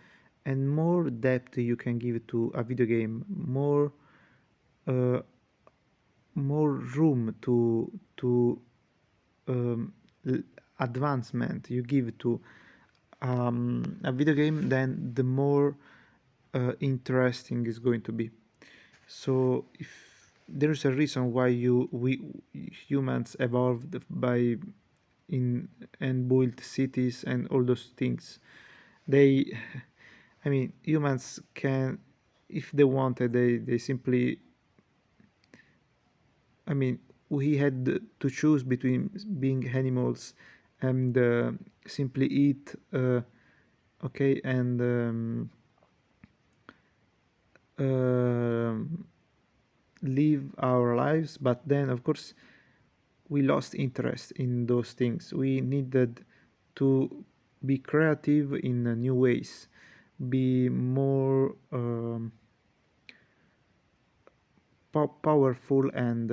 and more depth you can give to a video game, uh, more room to um, advancement you give to a video game, then the more interesting is going to be. So if there's a reason why we humans evolved by in and built cities and all those things. They I mean, humans can, if they wanted, they simply, I mean, we had to choose between being animals and simply eat, okay, and live our lives. But then, of course, we lost interest in those things. We needed to be creative in new ways, be more powerful, and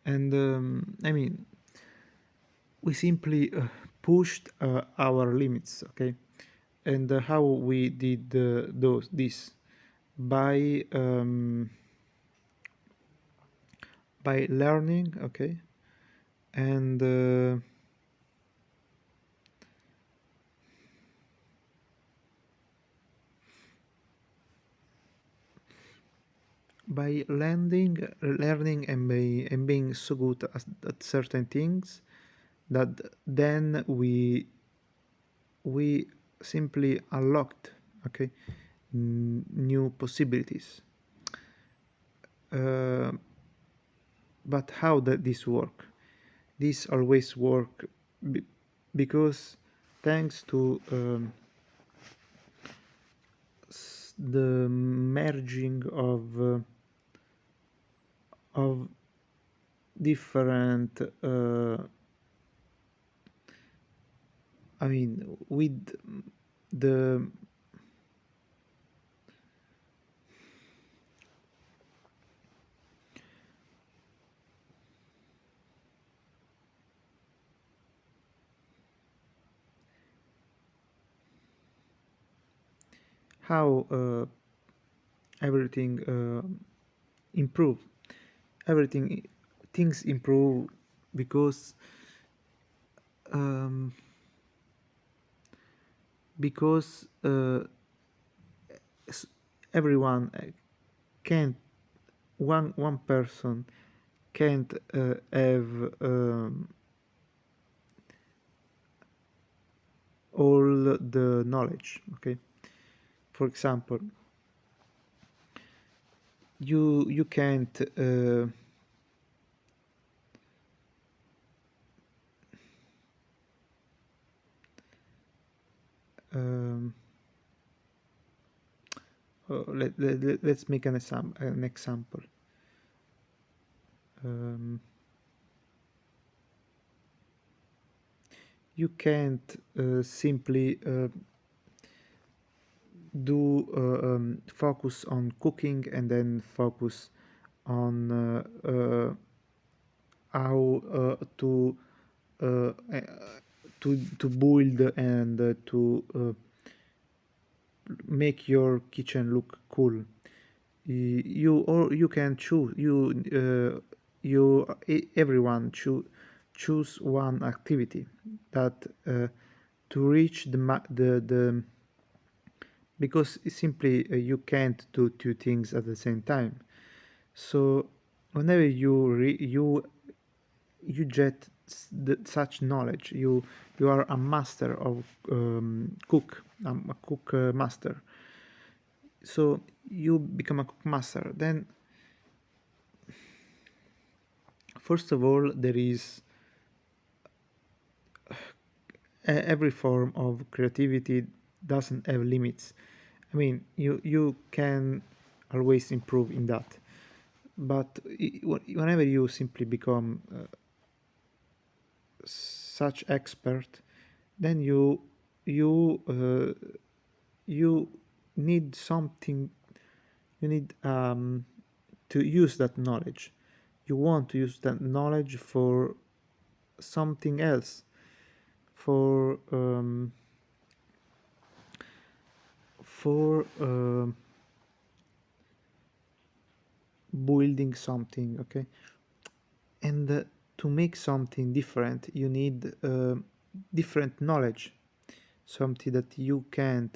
I mean, we simply pushed our limits, okay. And how we did this by learning, okay, and by learning and being so good at certain things that then we simply unlocked, okay, new possibilities. Uh, but how does this work? This always work be- because thanks to the merging of different I mean with the how everything improve everything things improve because um, because everyone can't one person can't have all the knowledge, okay. For example, you can't um, let's make an example. um, you can't simply do focus on cooking and then focus on how uh, uh, to build and to make your kitchen look cool. You or you can choose everyone choose one activity that to reach the because simply you can't do two things at the same time. So whenever you get such knowledge, you are a master of cook, a cook master. So you become a cook master. Then first of all, there is every form of creativity doesn't have limits. I mean, you can always improve in that, but whenever you simply become such expert, then you you need something. You need to use that knowledge. You want to use that knowledge for something else, for building something, okay. And to make something different, you need different knowledge, something that you can't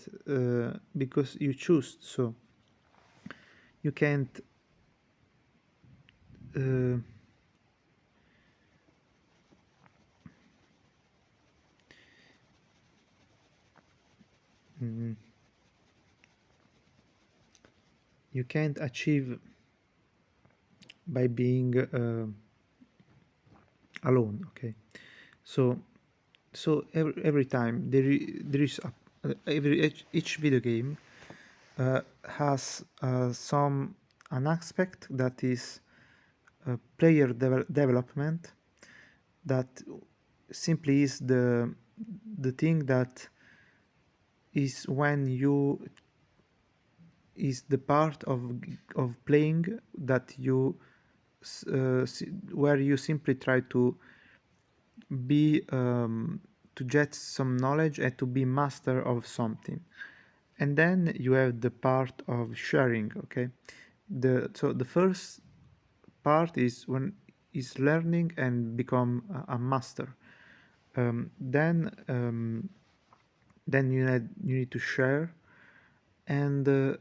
because you choose. So you can't uh, mm, you can't achieve by being alone, okay. So every time there is each video game has some an aspect that is player development, that simply is the thing that is when you is the part of playing that you where you simply try to be to get some knowledge and to be master of something. And then you have the part of sharing, okay. The first part is when is learning and become a master. Then you need to share, and to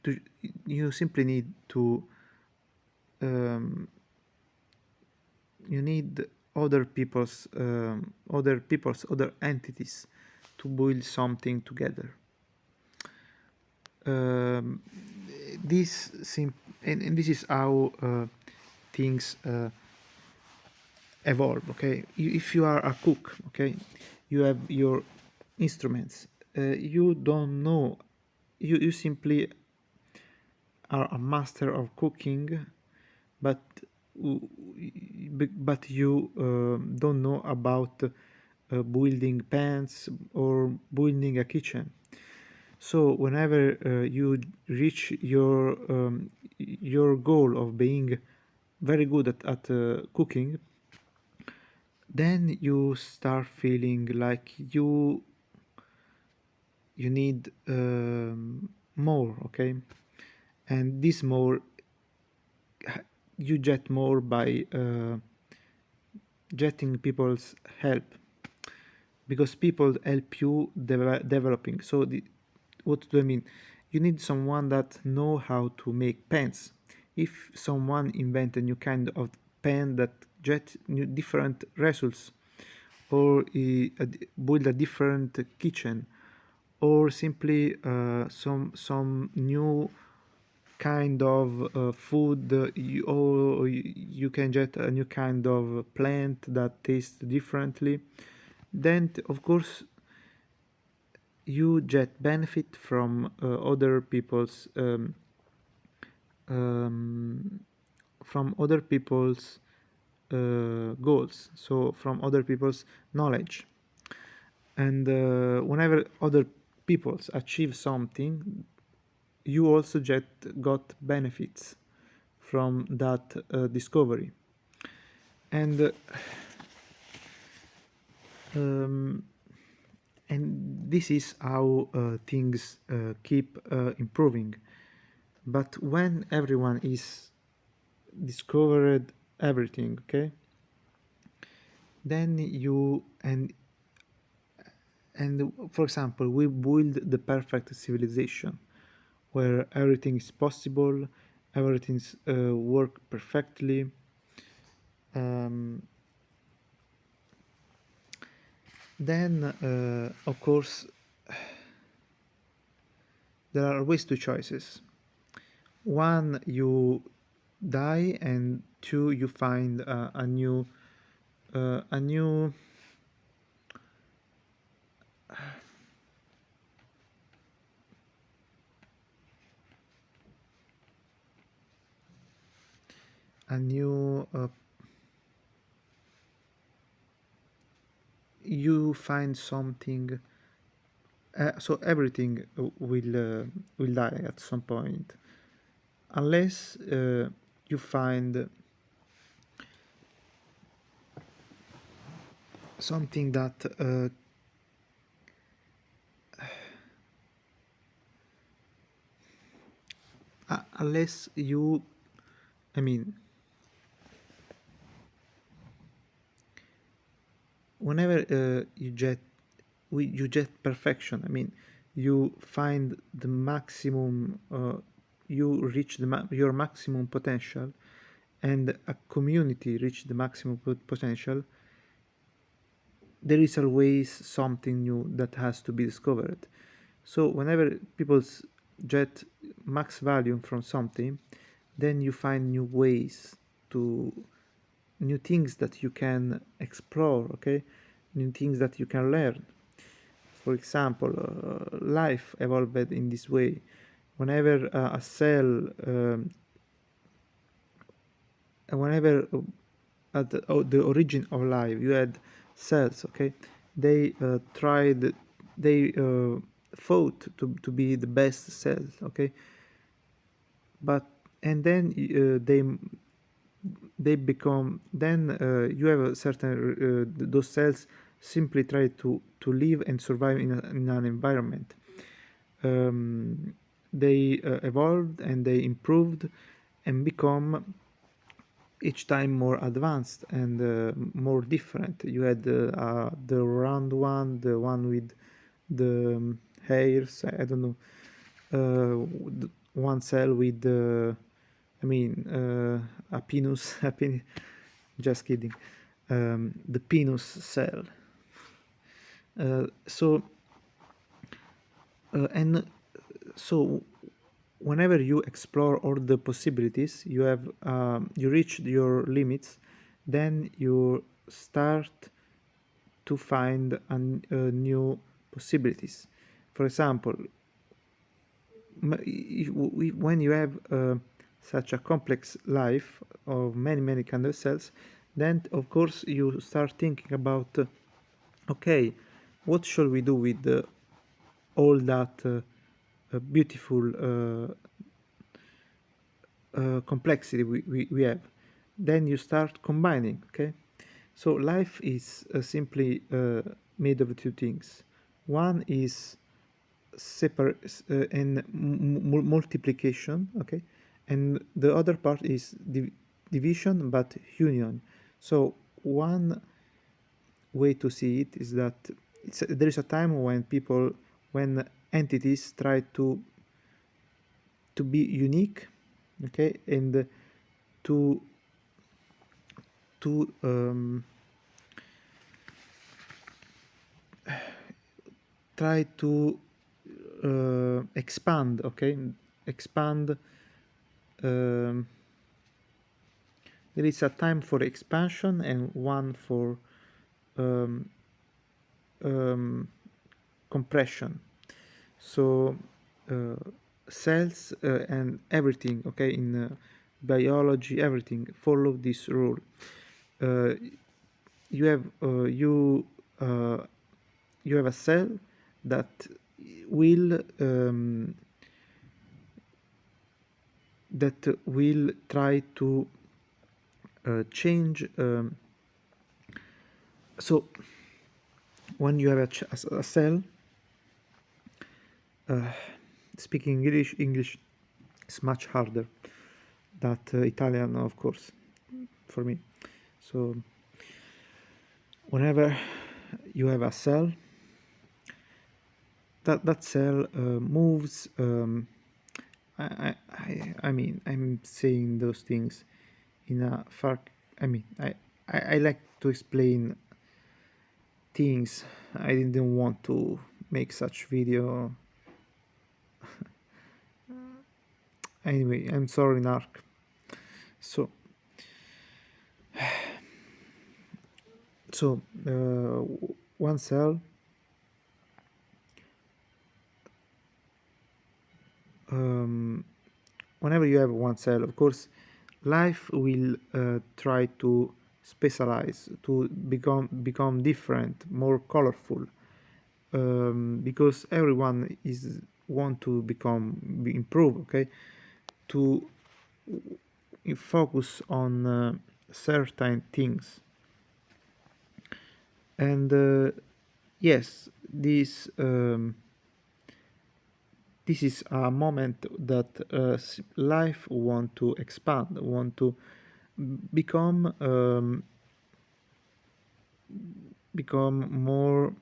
to you simply need to you need other entities to build something together. Um, this sim and this is how things evolve. Okay, if you are a cook, okay, you have your instruments. You don't know. You simply are a master of cooking, but but you don't know about building pans or building a kitchen. So whenever you reach your goal of being very good at cooking, then you start feeling like you need more, okay? And this more you get more by getting people's help, because people help you developing. So what do I mean? You need someone that know how to make pens. If someone invent a new kind of pen that get new different results, or build a different kitchen, or simply some new kind of food, or you can get a new kind of plant that tastes differently, then of course you get benefit um, from other people's goals, so from other people's knowledge. And whenever other peoples achieve something, you also got benefits from that discovery. And um, and this is how things keep improving. But when everyone is discovered everything, okay, then you and for example, we build the perfect civilization where everything is possible, everything's work perfectly. um, then of course there are always two choices. One, you die, and two, you find a new a new you find something. So everything will die at some point, unless you find something that unless you, I mean, whenever you get perfection, I mean, you find the maximum, you reach your maximum potential, and a community reach the maximum potential, there is always something new that has to be discovered. So whenever people get max value from something, then you find new ways to new things that you can explore, okay, new things that you can learn. For example, life evolved in this way. Whenever a cell whenever at the origin of life you had cells, okay, they they fought to be the best cells, okay, but and then they become, then you have a certain those cells simply try to live and survive in an environment. They evolved and they improved, and become each time more advanced and more different. You had the round one, the one with the hairs, I don't know, one cell with a penis, just kidding, the penis cell. So and so whenever you explore all the possibilities, you reach your limits, then you start to find new possibilities. For example, when you have such a complex life of many kind of cells, then of course you start thinking about okay, what shall we do with all that beautiful complexity we have? Then you start combining. Okay, so life is simply made of two things. One is separate and multiplication, okay, and the other part is division but union. So one way to see it is that there is a time when entities try to be unique, okay, and to to try to expand, okay, expand. Um, there is a time for expansion and one for um, um, compression. So uh, cells and everything, okay, in biology, everything follow this rule. Uh, you have uh, you have a cell that will try to change. So when you have a cell, speaking English is much harder than Italian, of course, for me. So whenever you have a cell, that cell moves. I mean, I'm saying those things in a far. I mean, I like to explain things. I didn't want to make such video. Anyway, I'm sorry, Narc. So, so one cell whenever you have one cell, of course, life will try to specialize, to become different, more colorful, because everyone is want to improve, okay, to focus on certain things, and yes, this is a moment that life want to expand, want to become become more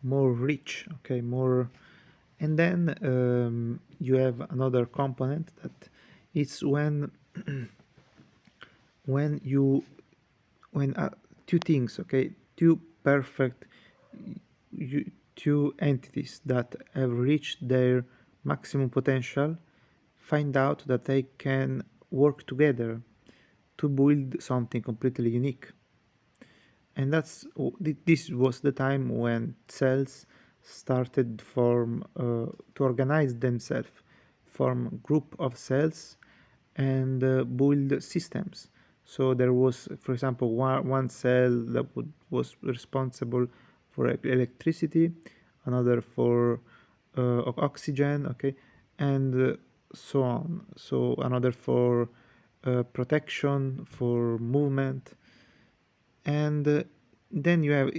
more rich, okay, more. And then you have another component that it's when you when two things, okay, two perfect two entities that have reached their maximum potential find out that they can work together to build something completely unique. And this was the time when cells started to organize themselves, form group of cells, and build systems. So there was, for example, one cell that was responsible for electricity, another for oxygen, okay, and so on. So another for protection, for movement, and then you have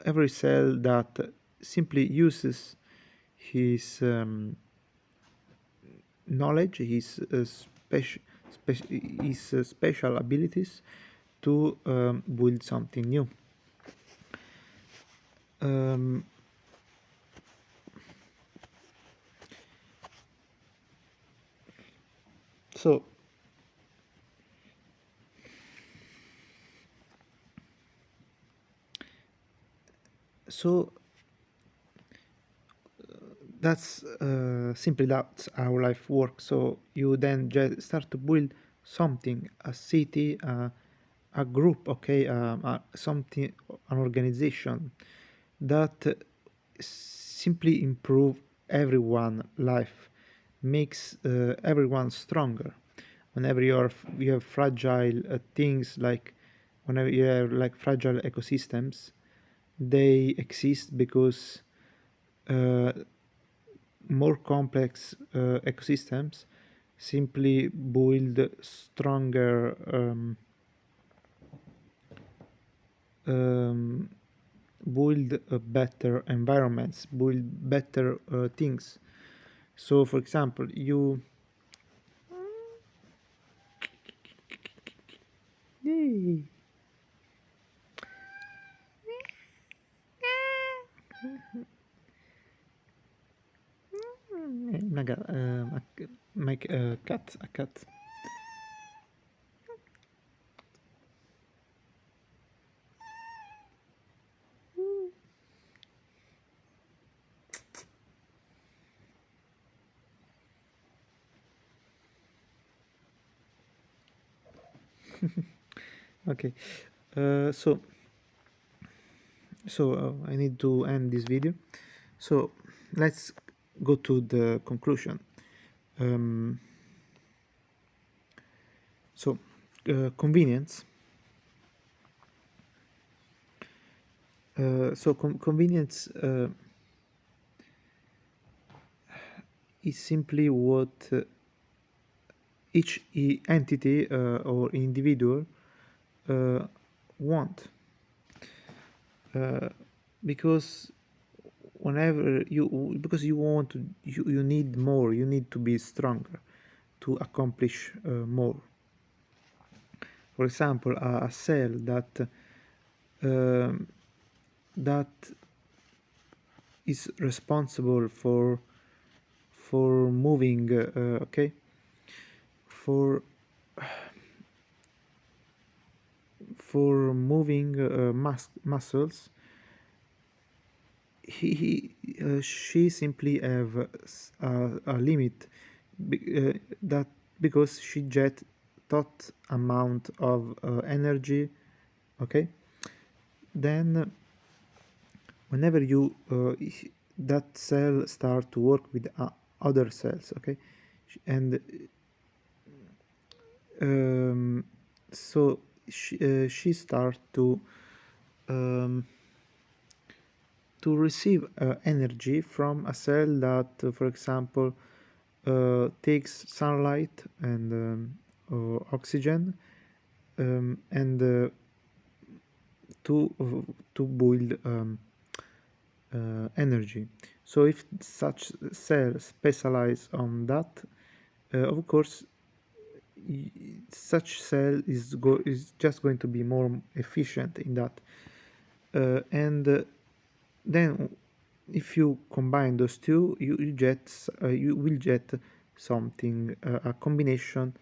every cell that simply uses his knowledge, his special abilities to build something new. Um, so so that's simply that's how life works. So you then just start to build something, a city, a group, okay, something, an organization that simply improve everyone life, makes everyone stronger. Whenever you have fragile things, like whenever you have like fragile ecosystems, they exist because uh, more complex ecosystems simply build stronger um, build better environments, build better things. So for example, you Yay. Make a cat, a cat. Okay, so I need to end this video. So let's go to the conclusion. Um, so convenience. Convenience is simply what each entity or individual uh, want, because whenever you want to, you need more, you need to be stronger to accomplish more. For example, a cell um, that is responsible for moving okay, for moving muscles, she simply have a limit, that because she jet tot amount of energy, okay. Then whenever you that cell start to work with other cells, okay, and um, so she start um, to receive energy from a cell that, for example, takes sunlight and oxygen, and to build energy. So if such cell specialize on that, of course, such cell is just going to be more efficient in that, and then if you combine those two, you will get something, a combination,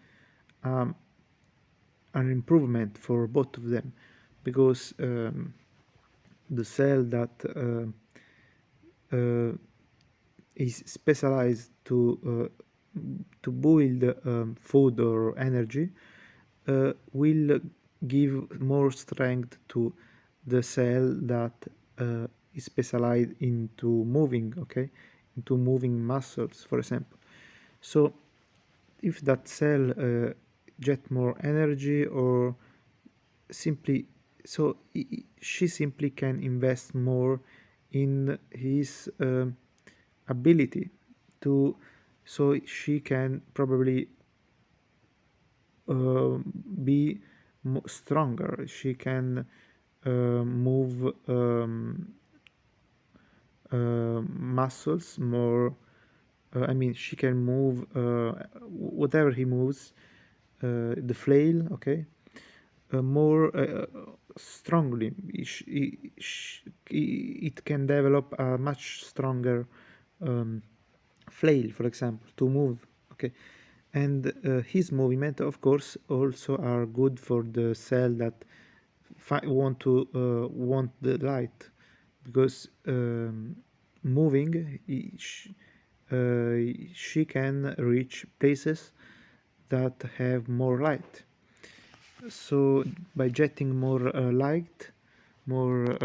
um, an improvement for both of them, because the cell that uh, is specialized to build food or energy will give more strength to the cell that is specialized into moving, okay, into moving muscles, for example. So if that cell get more energy, or simply, so she simply can invest more in his ability to, so she can probably uh, be stronger, she can move muscles, more. I mean, she can move whatever he moves, the flail, okay, more strongly. It can develop a much stronger flail, for example, to move. Okay, and his movement, of course, also are good for the cell that want the light, because moving, she can reach places that have more light. So by jetting more light, more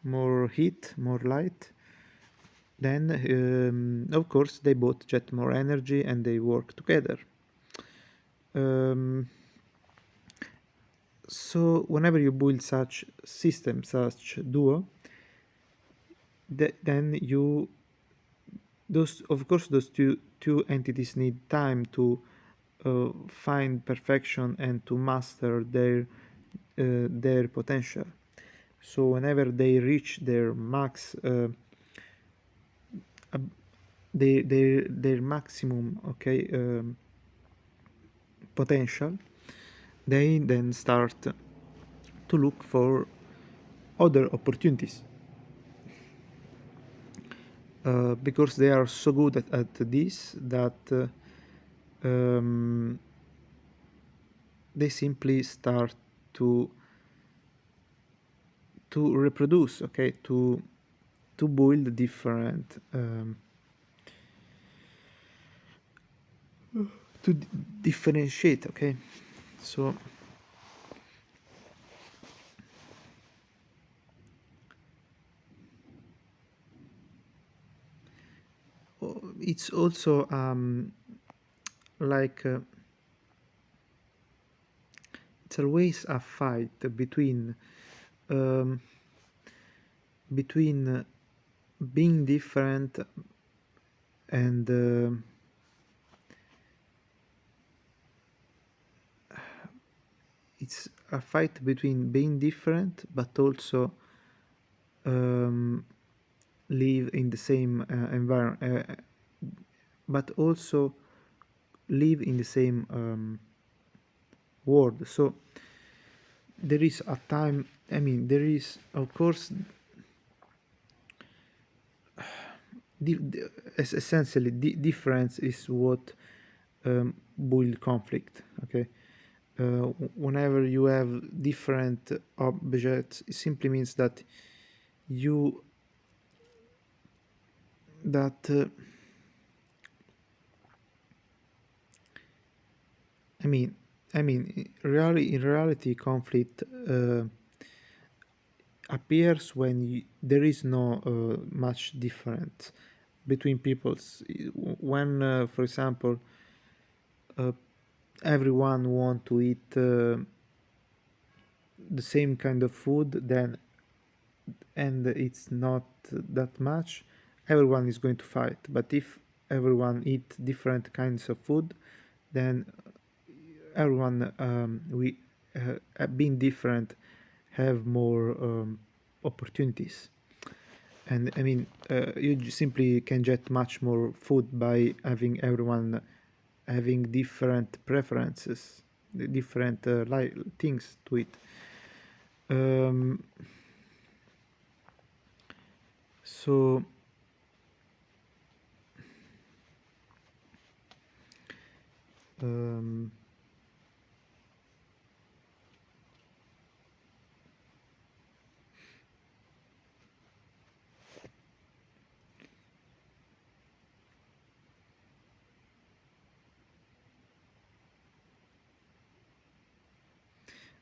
more heat, more light, then of course they both jet more energy and they work together. So whenever you build such system, such duo, then you those of course those two entities need time to find perfection and to master their potential. So whenever they reach their max, their maximum, okay, potential, they then start to look for other opportunities, because they are so good at this that they simply start to reproduce, okay, to build different to differentiate, okay. So it's also like it's always a fight between um, being different and it's a fight between being different but also live in the same environment, but also live in the same world. So there is a time, I mean, there is of course essentially difference is what build conflict, okay. Whenever you have different objects, it simply means that you that I mean, in reality, conflict appears when there is no much difference between peoples. When, for example, everyone want to eat the same kind of food, then and it's not that much, everyone is going to fight. But if everyone eat different kinds of food, then everyone we being different have more opportunities. And I mean, you simply can get much more food by having everyone having different preferences, different things to eat. Um, so um,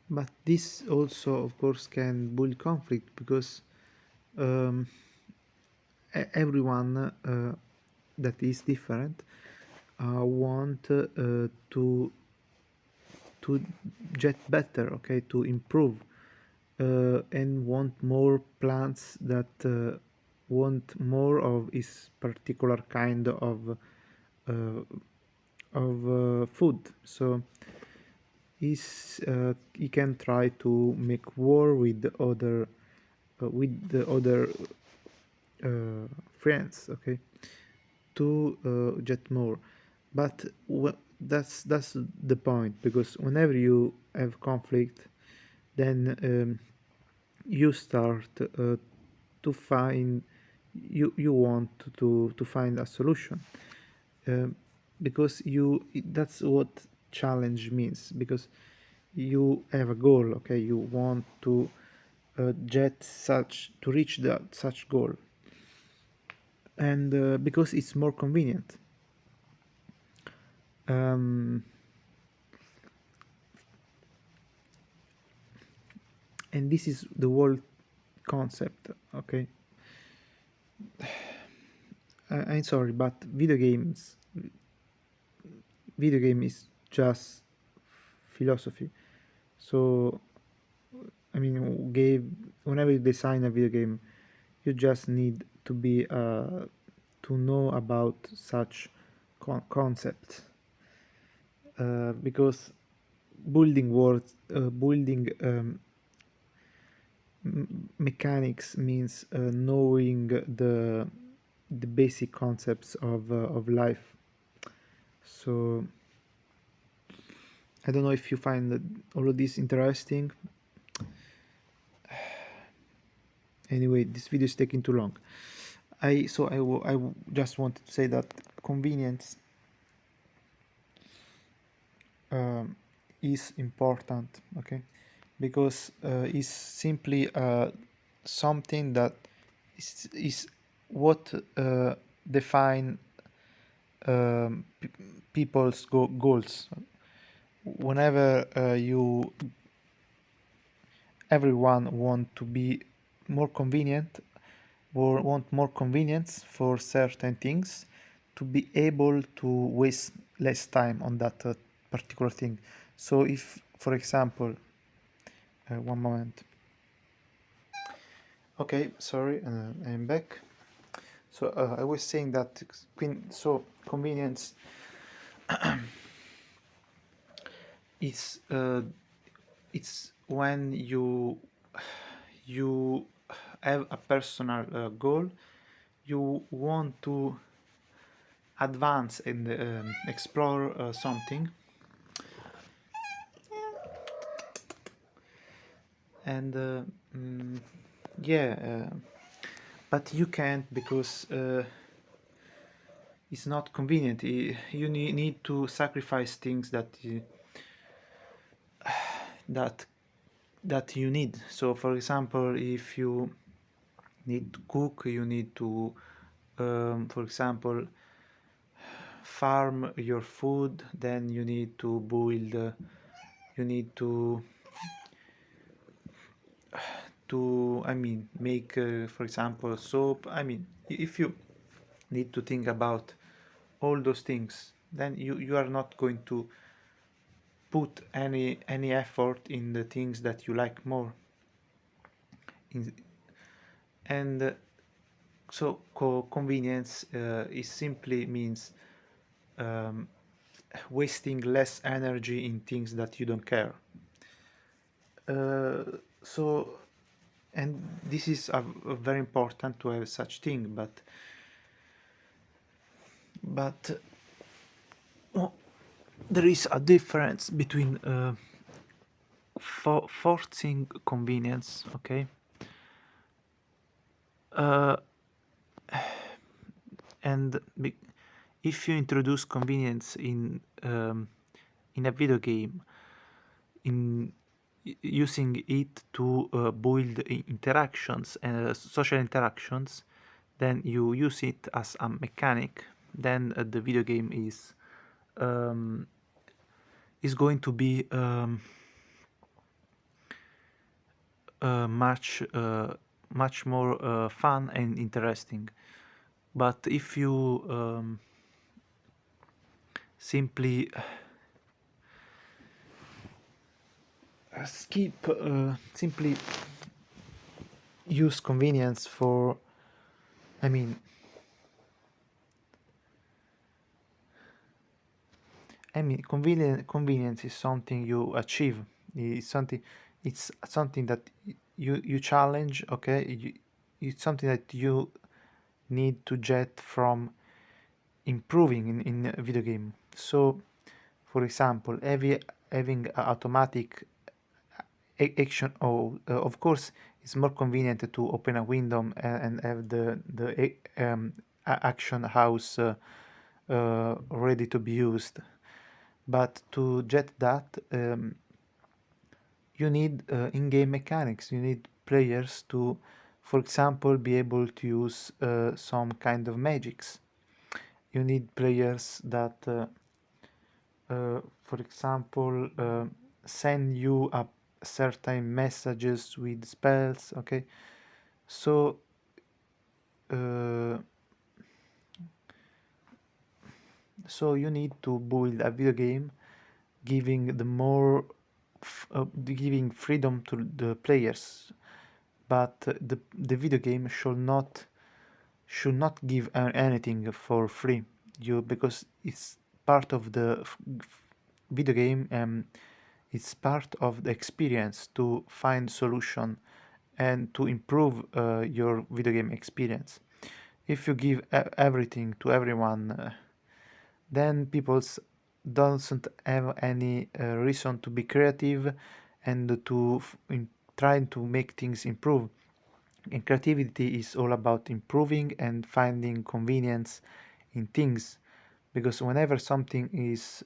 but this also, of course, can build conflict because um, everyone that is different want to get better, okay, to improve, and want more plants that want more of this particular kind of food. So he can try to make war with the other friends, okay, to get more. But that's the point, because whenever you have conflict, then you start to find, you want to find a solution, um, because that's what challenge means, because you have a goal, okay, you want to get such to reach that such goal, and because it's more convenient. um, and this is the whole concept, okay. I'm sorry, but video game is just philosophy. So I mean, whenever you design a video game, you just need to be to know about such concepts, because building mechanics means knowing the basic concepts of life. So I don't know if you find all of this interesting. Anyway, this video is taking too long. I just wanted to say that convenience um, is important, okay, because it's simply something that is what define people's goals. Whenever everyone want to be more convenient, or want more convenience for certain things, to be able to waste less time on that particular thing. So if, for example, one moment. Okay, sorry, I'm back. So I was saying that convenience is it's when you have a personal goal, you want to advance and explore something, and yeah, but you can't, because it's not convenient. You need to sacrifice things that that you need. So for example, if you need to cook, you need to for example, farm your food, then you need to build you need to I mean make for example soap. I mean, if you need to think about all those things, then you are not going to put any effort in the things that you like more. And so convenience is simply means um, wasting less energy in things that you don't care. So, and this is a very important to have such thing, but well, there is a difference between forcing convenience, okay, uh, and if you introduce convenience in a video game, in using it to build interactions and social interactions, then you use it as a mechanic, then the video game is going to be much more fun and interesting. But if you simply simply use convenience for, I mean, convenience is something you achieve. It's something that you challenge, okay. It's something that you need to get from improving in a video game. So, for example, having a automatic action, of course, it's more convenient to open a window and have the action house ready to be used. But to get that, you need in-game mechanics. You need players to, for example, be able to use some kind of magics. You need players that, for example, send you a certain messages with spells. Okay, so uh, so you need to build a video game giving the more giving freedom to the players, but the video game should not give anything for free, because it's part of the video game. It's part of the experience to find solution and to improve your video game experience. If you give everything to everyone, then people doesn't have any reason to be creative and to trying to make things improve. And creativity is all about improving and finding convenience in things, because whenever something is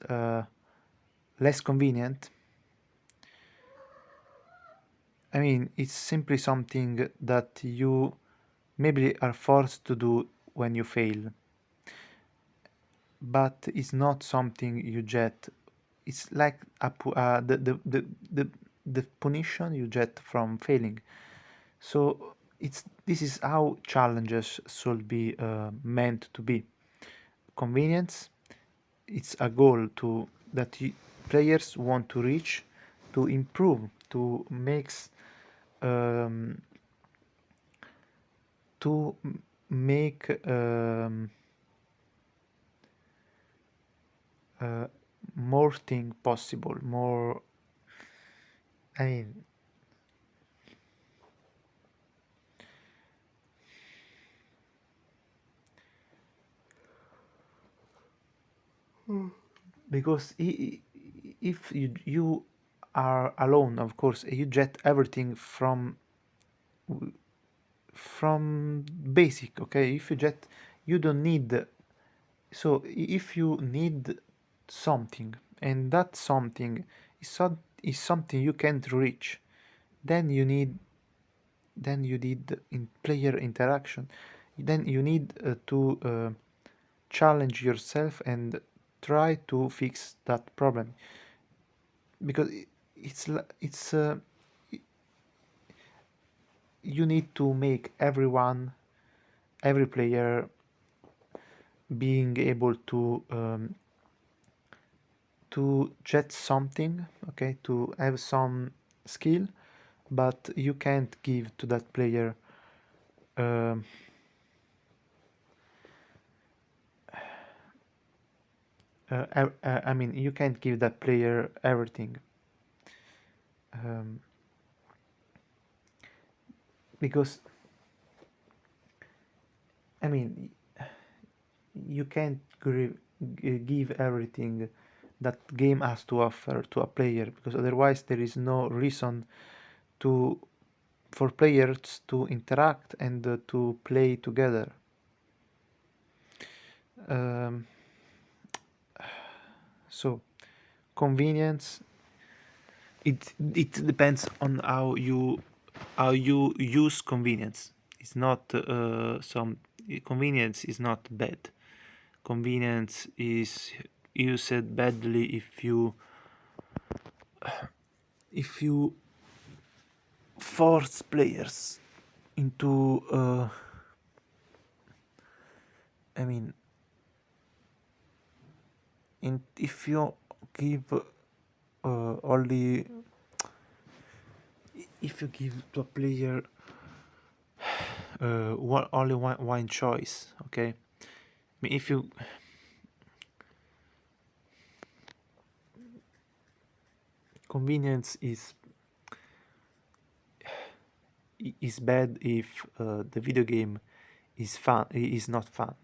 less convenient, I mean, it's simply something that you maybe are forced to do when you fail, but it's not something you get. It's like the punition you get from failing. So this is how challenges should be meant to be. Convenience, it's a goal that players want to reach, to improve, to makes to make more thing possible, more. I mean, because if you are alone, of course, you get everything from basic. Okay, if you get, you don't need. So if you need something, and that something is something you can't reach, then you need in player interaction. Then you need to challenge yourself and try to fix that problem, because it's you need to make every player being able to get something, okay, to have some skill, but you can't give to that player um, I mean, you can't give that player everything, um, because I mean, you can't give everything that game has to offer to a player, because otherwise there is no reason to for players to interact and to play together. Um, so convenience, it depends on how you use convenience. It's not some convenience is not bad. Convenience is used badly if you force players into I mean, if you give only if you give to a player only one choice, okay. I mean, if you convenience is bad if the video game is not fun.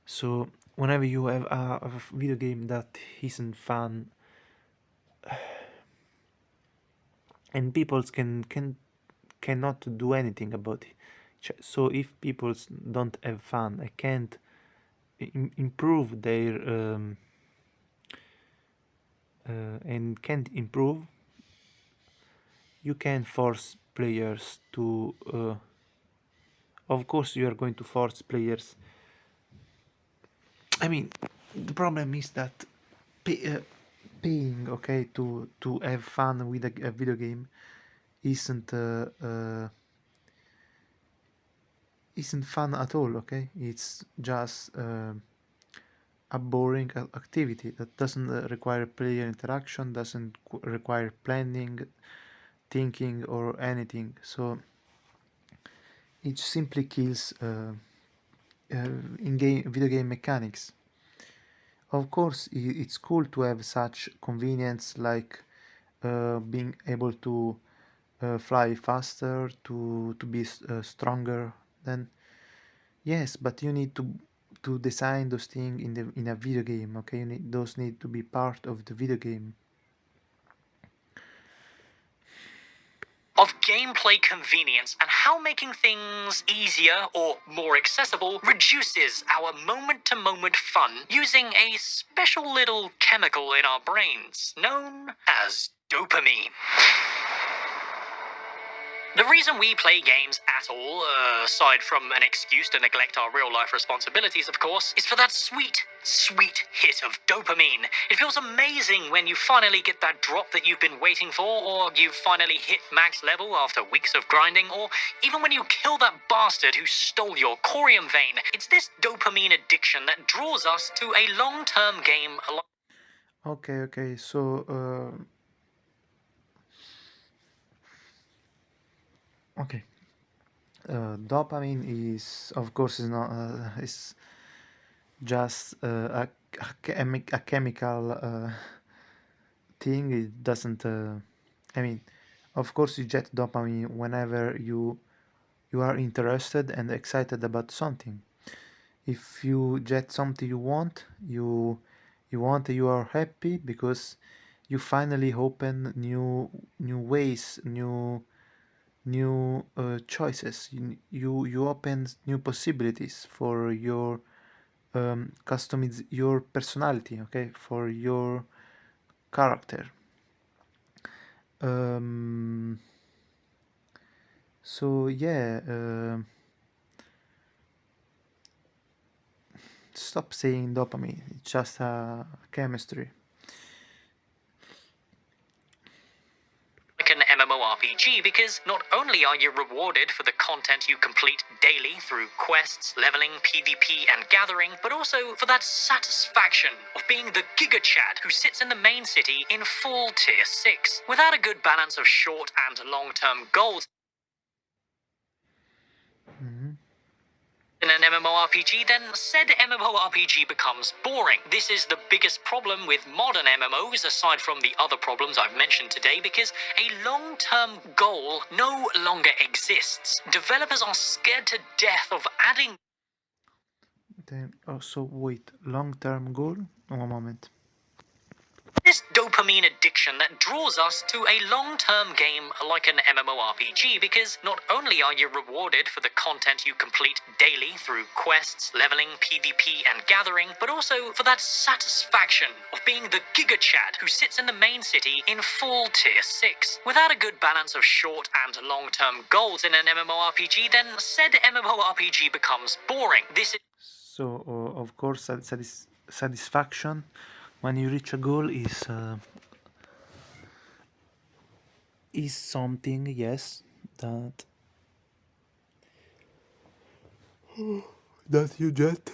So whenever you have a video game that isn't fun, and people cannot do anything about it. So if people don't have fun, I can't improve their and can't improve, you can force players to of course you are going to force players. I mean, the problem is that paying, okay, to have fun with a video game isn't isn't fun at all, okay? It's just a boring activity that doesn't require player interaction, doesn't require planning, thinking, or anything. So it simply kills in-game video game mechanics. Of course, it's cool to have such convenience like being able to fly faster, to be stronger. Then yes, but you need to design those things in a video game. Okay, those need to be part of the video game. Of gameplay convenience and how making things easier or more accessible reduces our moment-to-moment fun using a special little chemical in our brains known as dopamine. The reason we play games at all, aside from an excuse to neglect our real-life responsibilities, of course, is for that sweet, sweet hit of dopamine. It feels amazing when you finally get that drop that you've been waiting for, or you finally hit max level after weeks of grinding, or even when you kill that bastard who stole your corium vein. It's this dopamine addiction that draws us to a long-term game. Okay, so okay. Dopamine is, of course, is not is just a chemical thing. It doesn't. I mean, of course, you get dopamine whenever you are interested and excited about something. If you get something you want, you are happy because you finally open new ways, new choices. You open new possibilities for your customize your personality, okay, for your character. Um, so yeah, stop saying dopamine. It's just a chemistry. Like an MMORPG, because not only are you rewarded for the content you complete daily through quests, leveling, PvP, and gathering, but also for that satisfaction of being the Giga Chad who sits in the main city in full Tier 6. Without a good balance of short and long-term goals in an MMORPG, then said MMORPG becomes boring. This is the biggest problem with modern MMOs, aside from the other problems I've mentioned today, because a long-term goal no longer exists. Developers are scared to death of adding... Then also wait, long-term goal? One moment. This dopamine addiction that draws us to a long-term game like an MMORPG, because not only are you rewarded for the content you complete daily through quests, leveling, PvP, and gathering, but also for that satisfaction of being the Giga Chad who sits in the main city in full Tier 6. Without a good balance of short and long-term goals in an MMORPG, then said MMORPG becomes boring. This is... So of course, satisfaction when you reach a goal is something, yes, that that you get.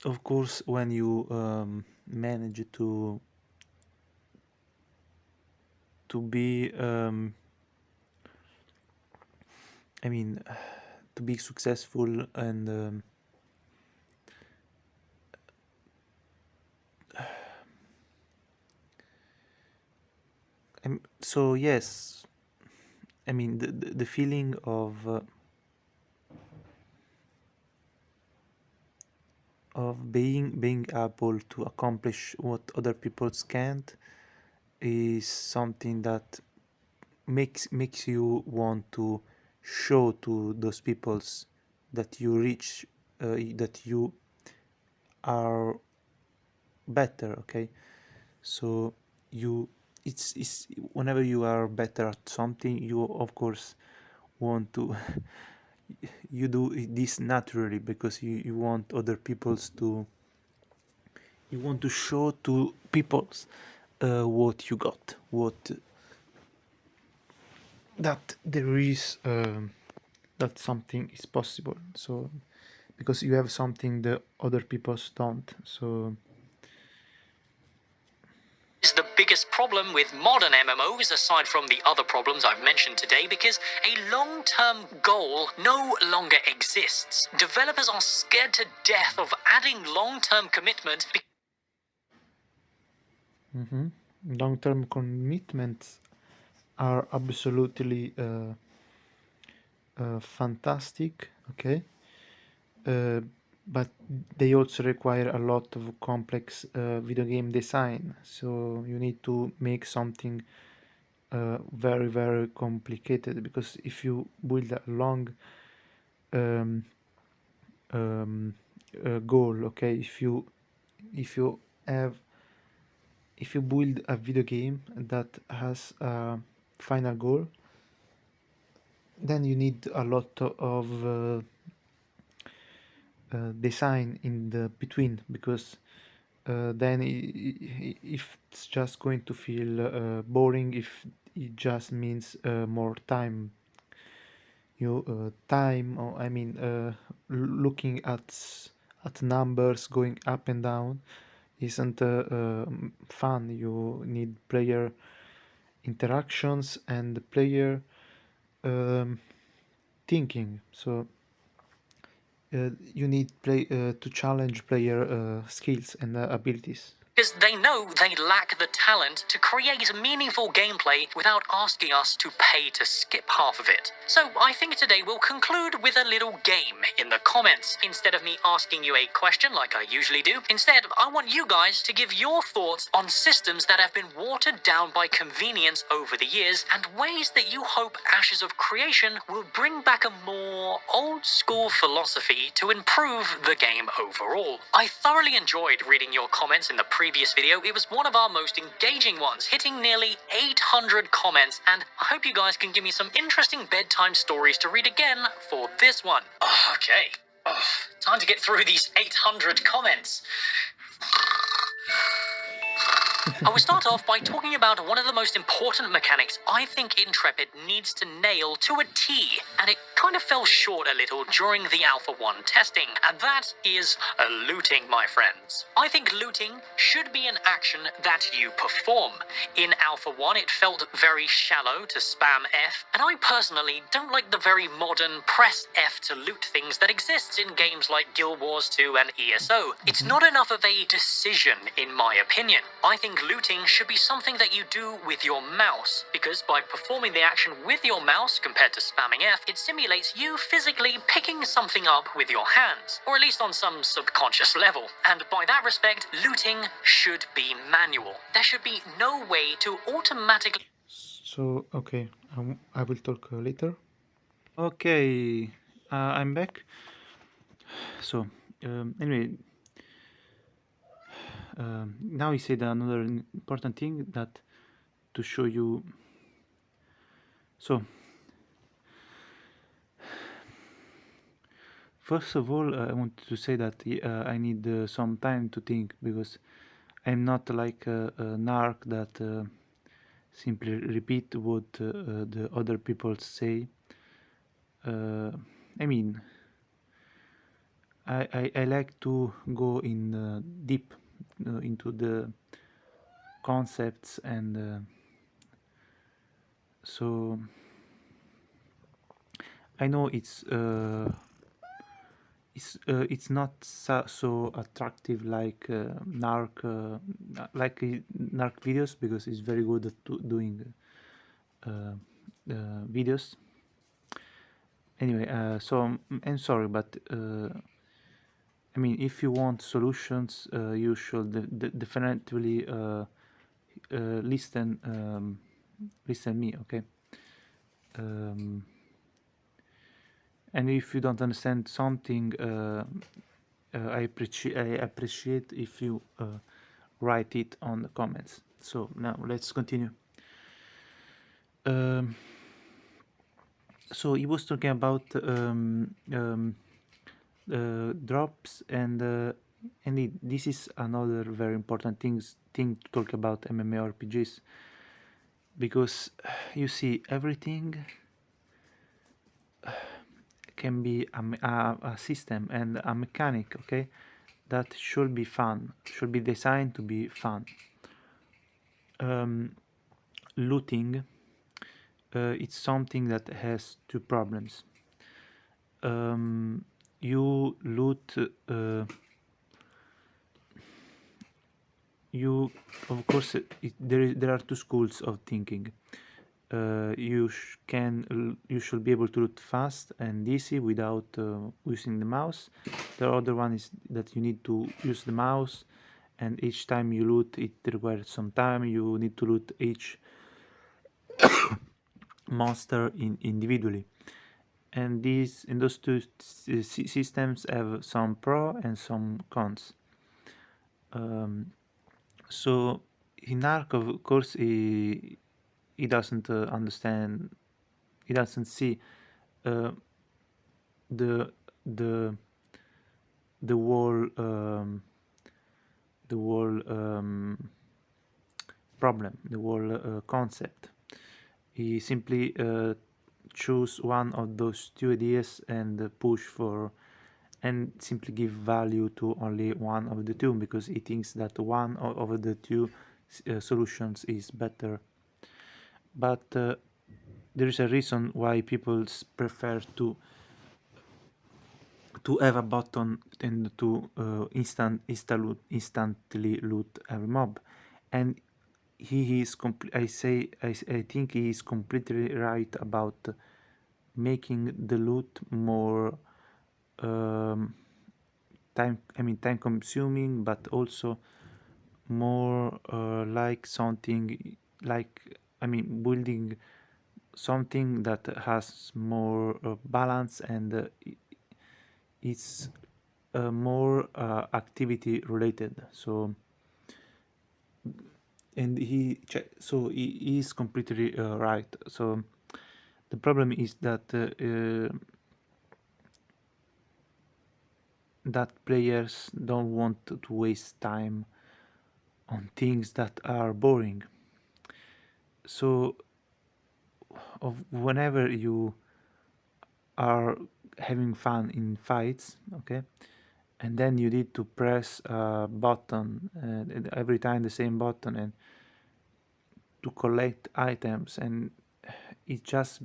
Of course, when you manage to be I mean to be successful and So yes, I mean the feeling of being able to accomplish what other people can't is something that makes you want to show to those peoples that you reach, that you are better. Okay, so you it's whenever you are better at something, you of course want to you do this naturally because you want other people's to you want to show to people's what you got, what that there is, that something is possible. So because you have something that other people don't. So Is the biggest problem with modern MMOs, aside from the other problems I've mentioned today, because a long-term goal no longer exists. Developers are scared to death of adding long-term commitment long-term commitments are absolutely fantastic. Okay, uh, but they also require a lot of complex video game design. So you need to make something very very complicated, because if you build a long um, um, goal, okay, if you have if you build a video game that has a final goal, then you need a lot of design in the between, because then if it's just going to feel boring if it just means more time. Time, or I mean looking at numbers going up and down isn't fun. You need player interactions and player um, thinking. So you need to challenge player skills and abilities. because they know they lack the talent to create meaningful gameplay without asking us to pay to skip half of it. So I think today we'll conclude with a little game in the comments. Instead of me asking you a question like I usually do, instead I want you guys to give your thoughts on systems that have been watered down by convenience over the years and ways that you hope Ashes of Creation will bring back a more old school philosophy to improve the game overall. I thoroughly enjoyed reading your comments in the previous video. It was one of our most engaging ones, hitting nearly 800 comments, and I hope you guys can give me some interesting bedtime stories to read again for this one. Okay, time to get through these 800 comments. I will start off by talking about one of the most important mechanics I think Intrepid needs to nail to a T, and it kind of fell short a little during the Alpha 1 testing, and that is looting, my friends. I think looting should be an action that you perform. In Alpha 1, it felt very shallow to spam F, and I personally don't like the very modern press F to loot things that exists in games like Guild Wars 2 and ESO. It's not enough of a decision, in my opinion. I think looting should be something that you do with your mouse, because by performing the action with your mouse compared to spamming F, it simulates you physically picking something up with your hands, or at least on some subconscious level. And by that respect, looting should be manual. There should be no way to automatically... So okay, I will talk later. Okay, I'm back. So anyway, now he said another important thing that to show you. So first of all, I want to say that I need some time to think, because I'm not like a narc that simply repeat what the other people say. I mean, I like to go in deep into the concepts, and so I know it's not so attractive like Narc videos, because it's very good at doing videos. Anyway, so I'm sorry, but I mean, if you want solutions, you should definitely listen me, okay? And if you don't understand something, I appreciate if you write it on the comments. So now let's continue. So he was talking about drops, and this is another very important thing to talk about MMORPGs, because you see, everything can be a system and a mechanic, okay, that should be fun, should be designed to be fun. Looting, it's something that has two problems. You loot, you, of course, there are two schools of thinking. You should be able to loot fast and easy without using the mouse. The other one is that you need to use the mouse, and each time you loot, it requires some time. You need to loot each monster individually, and those two systems have some pro and some cons. So in Arc, of course, he doesn't understand, he doesn't see uh, the the the whole problem, the whole concept. He simply choose one of those two ideas and push for, and simply give value to only one of the two, because he thinks that one of the two solutions is better. But there is a reason why people prefer to have a button and to instantly loot every mob, and he is I think he is completely right about making the loot more time consuming, but also more like something like, I mean, building something that has more balance, and it's more activity related. So, and he is completely right. So the problem is that that players don't want to waste time on things that are boring. So whenever you are having fun in fights, okay, and then you need to press a button, every time the same button, and to collect items, and it's just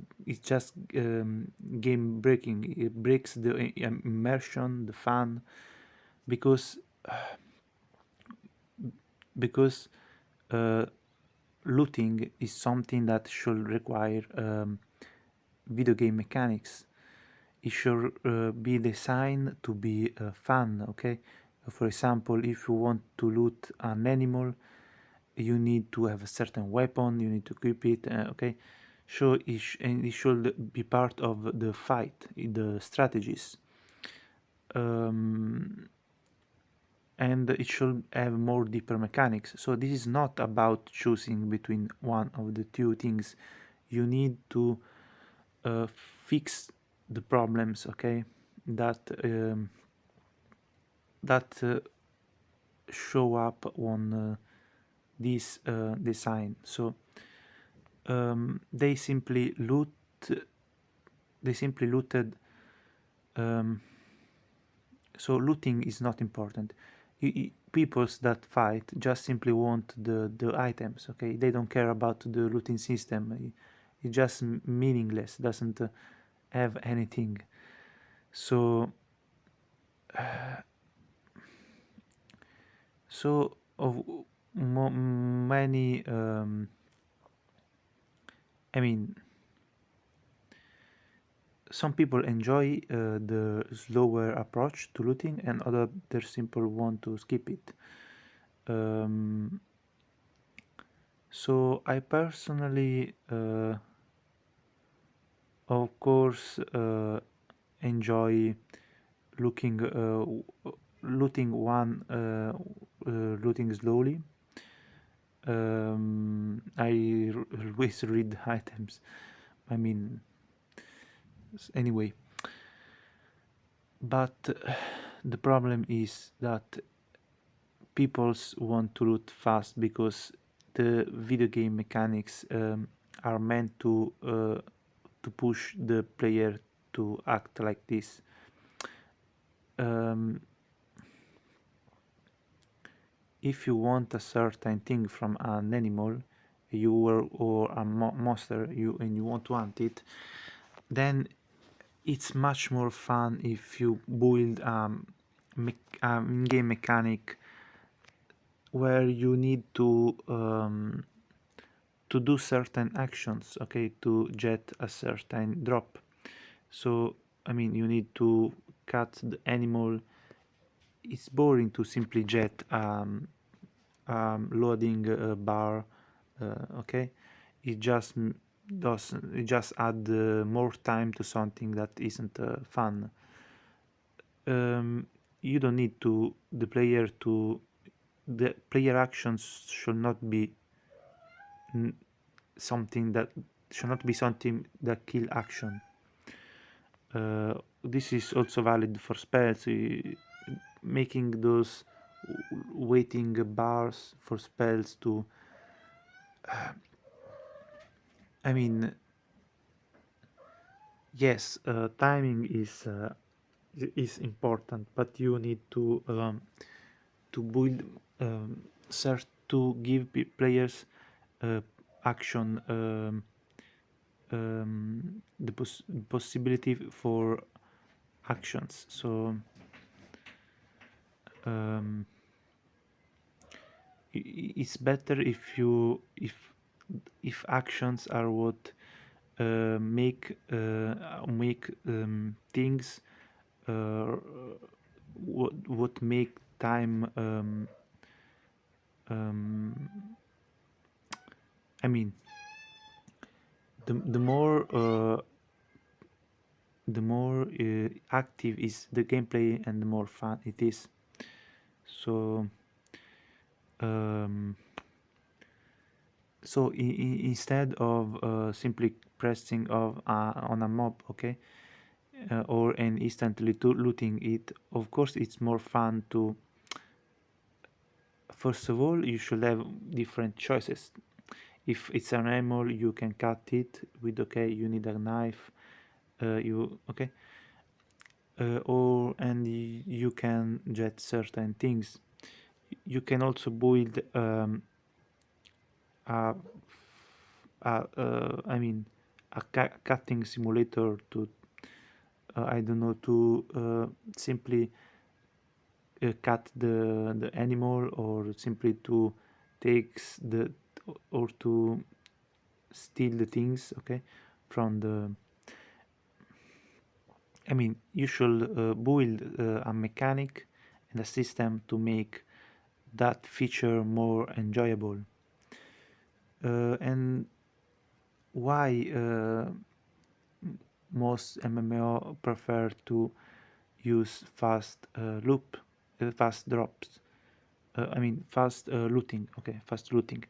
game breaking. It breaks the immersion, the fun, because because looting is something that should require video game mechanics. It should be designed to be fun, okay? For example, if you want to loot an animal, you need to have a certain weapon, you need to equip it, okay? So and it should be part of the fight, the strategies. And it should have more deeper mechanics. So this is not about choosing between one of the two things. You need to fix the problems, okay, that show up on this design. So they simply looted. So looting is not important. Peoples that fight just simply want the items, okay? They don't care about the looting system. It's just meaningless, doesn't have anything. So So of many I mean, some people enjoy the slower approach to looting, and others simply want to skip it. Um, so I personally, of course, enjoy looking, looting looting slowly. I always read items. I mean, anyway. But the problem is that peoples want to loot fast because the video game mechanics are meant to push the player to act like this. Um, if you want a certain thing from an animal, or a monster, and you want to hunt it, then it's much more fun if you build in-game mechanic where you need to do certain actions, okay, to get a certain drop. So I mean, you need to cut the animal. It's boring to simply jet loading bar, okay. It just does it just add more time to something that isn't fun. You don't need to the player actions should not be something that kill action. This is also valid for spells. Making those waiting bars for spells to I mean, yes, timing is important, but you need to build to give players action the possibility for actions. So um, it's better if actions are what make things what make time um, I mean, the more active is the gameplay and the more fun it is. So um, instead of simply pressing on a mob, okay, or and instantly looting it, of course it's more fun to, first of all, you should have different choices. If it's an animal, you can cut it with, okay, you need a knife, you okay, or and you can get certain things. You can also build a, I mean, a cutting simulator to I don't know, to simply cut the animal, or simply to takes the or to steal the things, okay, from the. I mean, you should build a mechanic and a system to make that feature more enjoyable. And why most MMO prefer to use fast drops. I mean, fast looting. Okay, fast looting.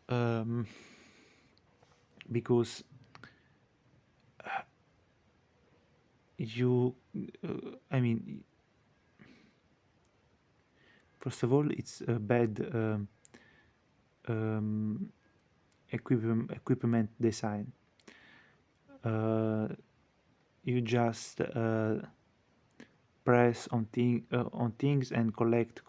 Um, because you, I mean, first of all, it's a bad um, equipment design. You just press on things and collect.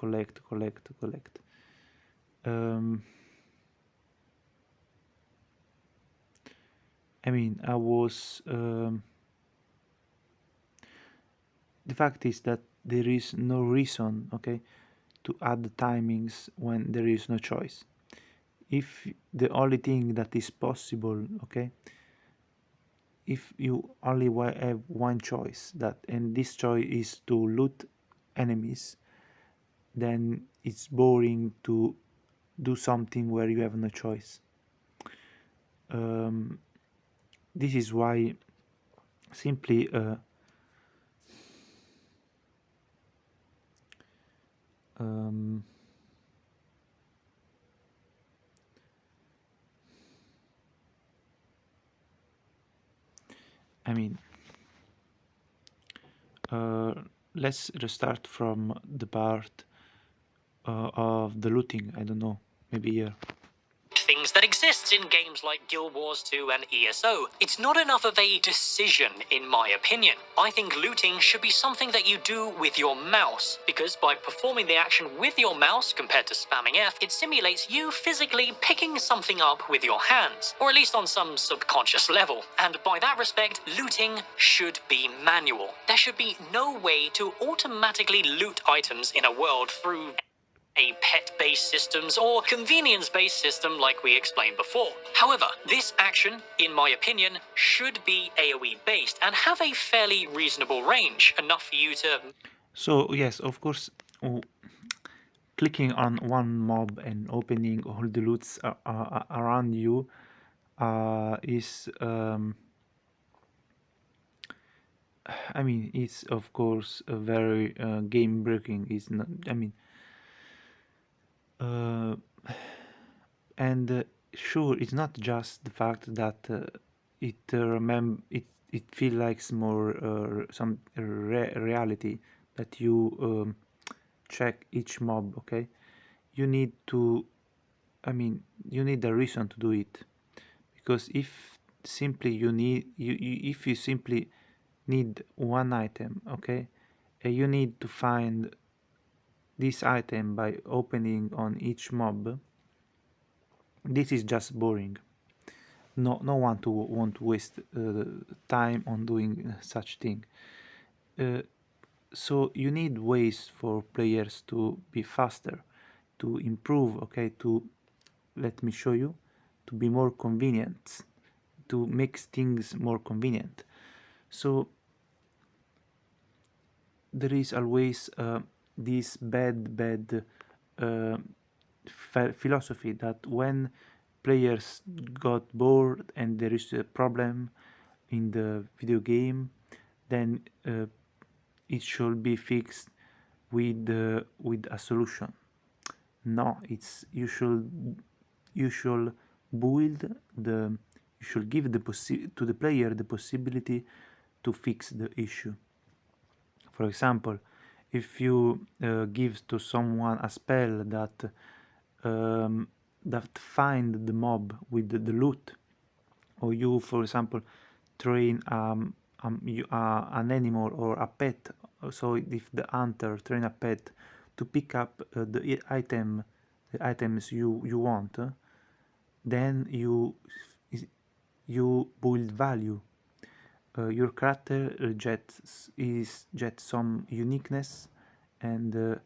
I mean, I was the fact is that there is no reason, okay, to add the timings when there is no choice. If the only thing that is possible, okay, if you only have one choice, that and this choice is to loot enemies, then it's boring to do something where you have no choice. This is why simply I mean, let's restart from the part of the looting. I don't know, maybe here. Things that exists in games like Guild Wars 2 and ESO. It's not enough of a decision, in my opinion. I think looting should be something that you do with your mouse, because by performing the action with your mouse compared to spamming F, it simulates you physically picking something up with your hands, or at least on some subconscious level. And by that respect, looting should be manual. There should be no way to automatically loot items in a world through a pet-based systems or convenience-based system like we explained before. However, this action, in my opinion, should be AoE-based and have a fairly reasonable range, enough for you to... So yes, of course, clicking on one mob and opening all the loots around you is I mean, it's of course a very game breaking. It's not, I mean, and sure, it's not just the fact that it feels like more some reality that you check each mob. Okay, you need to, I mean, you need a reason to do it, because if simply if you simply need one item, okay, you need to find this item by opening on each mob. This is just boring. No one to want to waste time on doing such thing. So you need ways for players to be faster, to improve, okay, to, let me show you, to be more convenient, to make things more convenient. So there is always this bad uh, philosophy that when players got bored and there is a problem in the video game, then it should be fixed with a solution. No, it's you should build the you should give to the player the possibility to fix the issue. For example, if you give to someone a spell that find the mob with the loot, or you, for example, train an animal or a pet. So if the hunter train a pet to pick up the items you want, then you build value. Your character gets some uniqueness and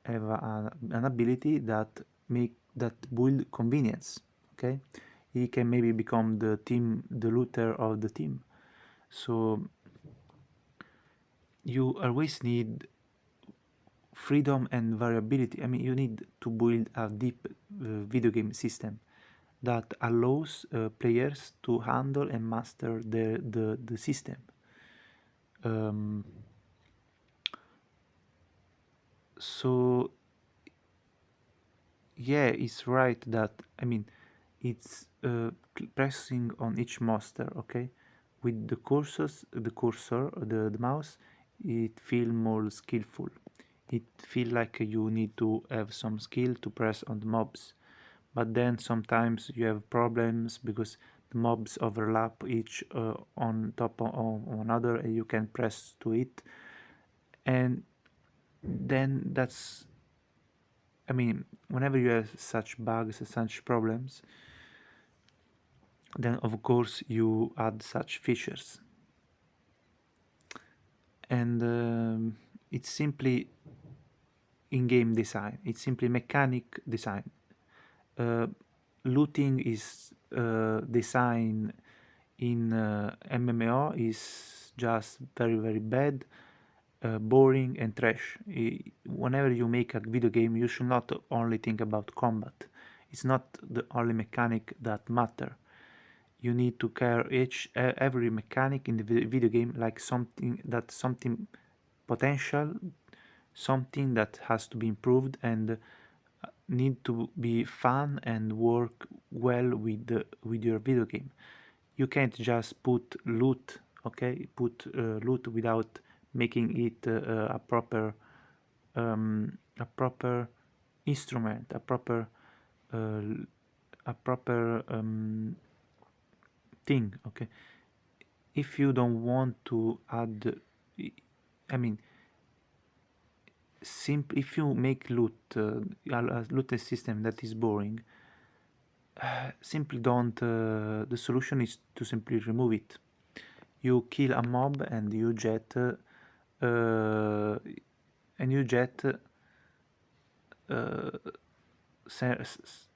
have an ability that build convenience. Okay, he can maybe become the looter of the team. So you always need freedom and variability. I mean, you need to build a deep video game system that allows players to handle and master the system. So yeah, it's right that, I mean, it's pressing on each monster, okay, with the cursor, the mouse, it feel more skillful. It feel like you need to have some skill to press on the mobs, but then sometimes you have problems because the mobs overlap each on top of another, and you can press to it, and then that's, I mean, whenever you have such bugs, such problems, then of course you add such features. And it's simply in-game design. It's simply mechanic design. Looting is design in MMO is just very bad, boring and trash. Whenever you make a video game, you should not only think about combat. It's not the only mechanic that matter. You need to care every mechanic in the video game like something potential, something that has to be improved and need to be fun and work well with your video game. You can't just put loot, okay? Put loot without making it a proper instrument, uh, a proper thing, okay? If you don't want to add, I mean, if you make loot a loot system that is boring, simply don't. The solution is to simply remove it. You kill a mob and you get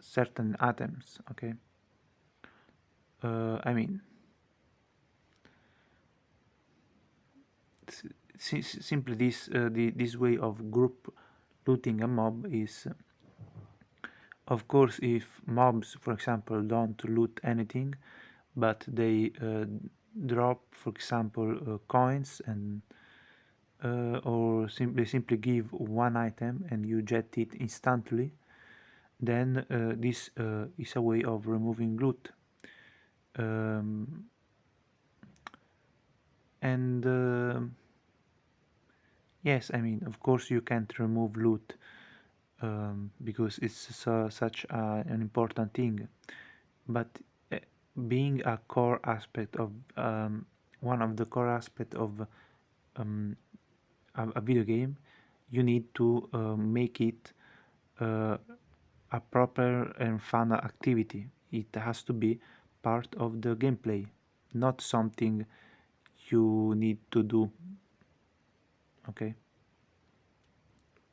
certain items. Okay. I mean, simply this way of group looting a mob is. Of course, if mobs, for example, don't loot anything, but they drop, for example, coins and or simply give one item and you get it instantly, then this is a way of removing loot. And yes, I mean, of course, you can't remove loot because it's such an important thing. But being a core aspect of one of the core aspect of a video game, you need to make it a proper and fun activity. It has to be part of the gameplay, not something you need to do. Okay.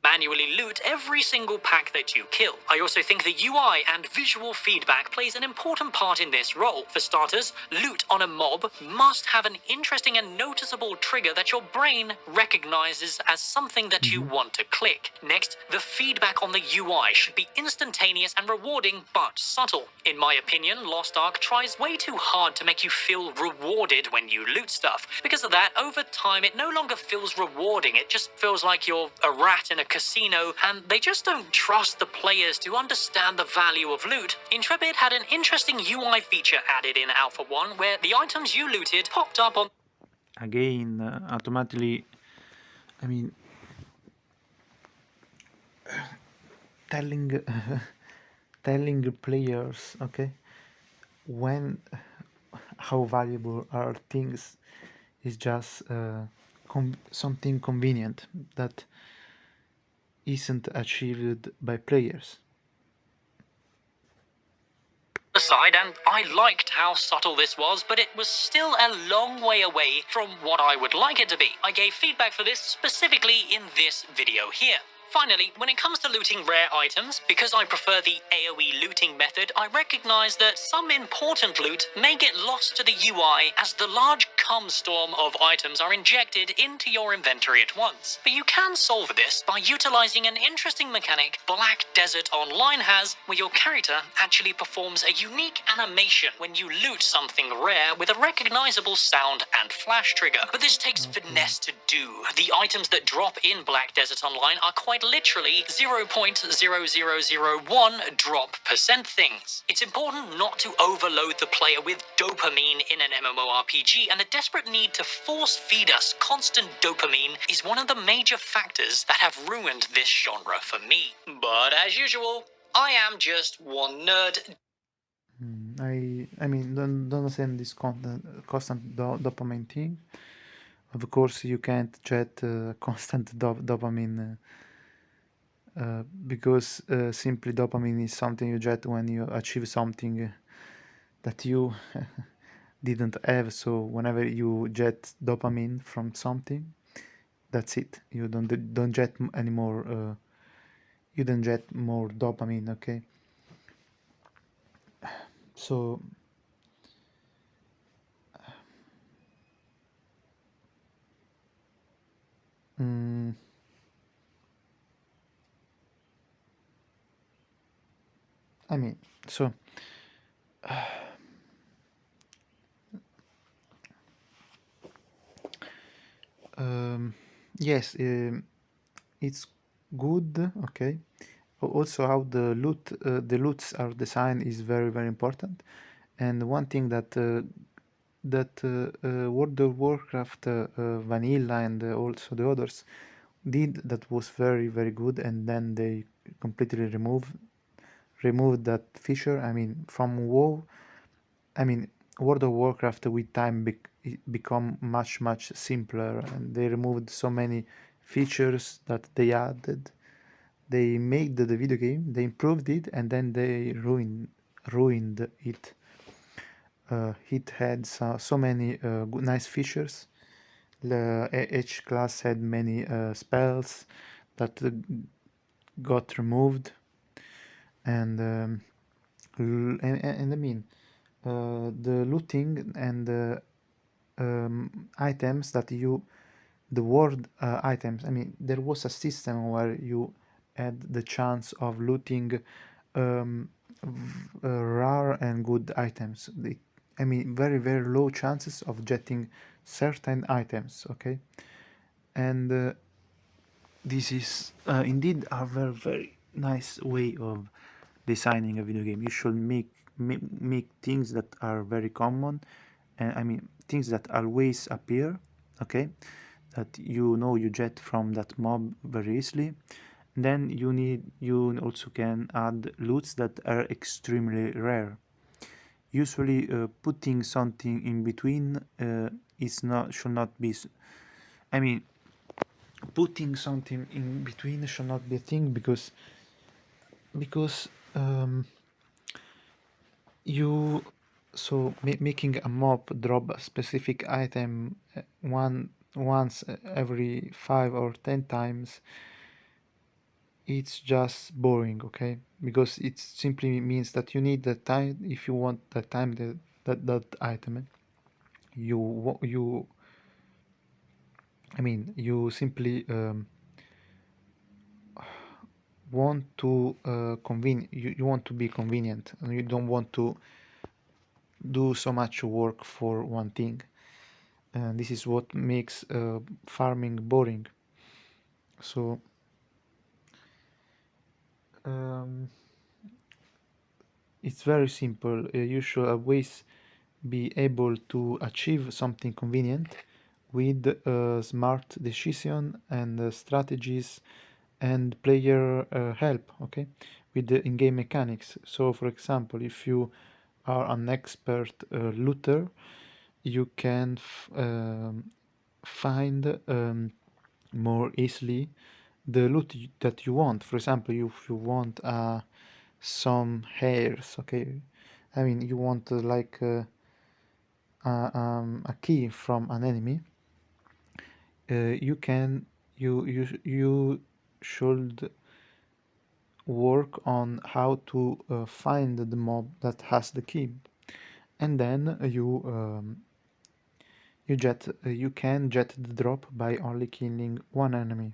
Manually loot every single pack that you kill. I also think the UI and visual feedback plays an important part in this role. For starters, loot on a mob must have an interesting and noticeable trigger that your brain recognizes as something that you want to click. Next, the feedback on the UI should be instantaneous and rewarding but subtle. In my opinion, Lost Ark tries way too hard to make you feel rewarded when you loot stuff. Because of that, over time it no longer feels rewarding, it just feels like you're a rat in a casino, and they just don't trust the players to understand the value of loot. Intrepid had an interesting UI feature added in Alpha 1 where the items you looted popped up on Again, automatically, I mean, telling telling players, okay, when how valuable are things is just something convenient that isn't achieved by players. the side, and I liked how subtle this was, but it was still a long way away from what I would like it to be. I gave feedback for this specifically in this video here. Finally, when it comes to looting rare items, because I prefer the AoE looting method, I recognize that some important loot may get lost to the UI as the large cum storm of items are injected into your inventory at once. But you can solve this by utilizing an interesting mechanic Black Desert Online has, where your character actually performs a unique animation when you loot something rare with a recognizable sound and flash trigger. But this takes finesse to do. The items that drop in Black Desert Online are quite literally 0.0001 drop percent things. It's important not to overload the player with dopamine in an MMORPG, and the desperate need to force feed us constant dopamine is one of the major factors that have ruined this genre for me. But as usual, I am just one nerd. I mean, don't understand this constant dopamine thing. Of course, you can't get constant dopamine because simply dopamine is something you get when you achieve something that you didn't have. So whenever you get dopamine from something, That's it. You don't get any more. You don't get more dopamine. Okay. So mm, I mean, so um, yes, it's good. Okay. Also, how the loots are designed is very very important. And one thing that World of Warcraft Vanilla and also the others did that was very very good, and then they completely removed that feature. I mean, from WoW, I mean, World of Warcraft with time become much simpler, and they removed so many features that they added. They made the video game, they improved it, and then they ruined it. It had so many good, nice features. Each class had many spells that got removed, and and I mean the looting and the items that you the world items. I mean, there was a system where you had the chance of looting um, rare and good items. I mean, very very low chances of getting certain items. Okay, and this is indeed a very very nice way of designing a video game. You should make things that are very common, and I mean things that always appear. Okay, that you know you get from that mob very easily. And then you also can add loots that are extremely rare. Usually, putting something in between is not should not be. I mean, putting something in between should not be a thing because you making a mob drop a specific item once every 5 or 10 times, it's just boring. Okay, because it simply means that you need the time. If you want the time that item, you I mean you simply want to you want to be convenient, and you don't want to do so much work for one thing, and this is what makes farming boring. So um, it's very simple. You should always be able to achieve something convenient with smart decision and strategies and player help. Okay, with the in-game mechanics. So for example, if you are an expert looter, you can find more easily the loot that you want. For example, if you want some hairs, okay, I mean you want a key from an enemy, you can you should work on how to find the mob that has the key, and then you can get the drop by only killing one enemy,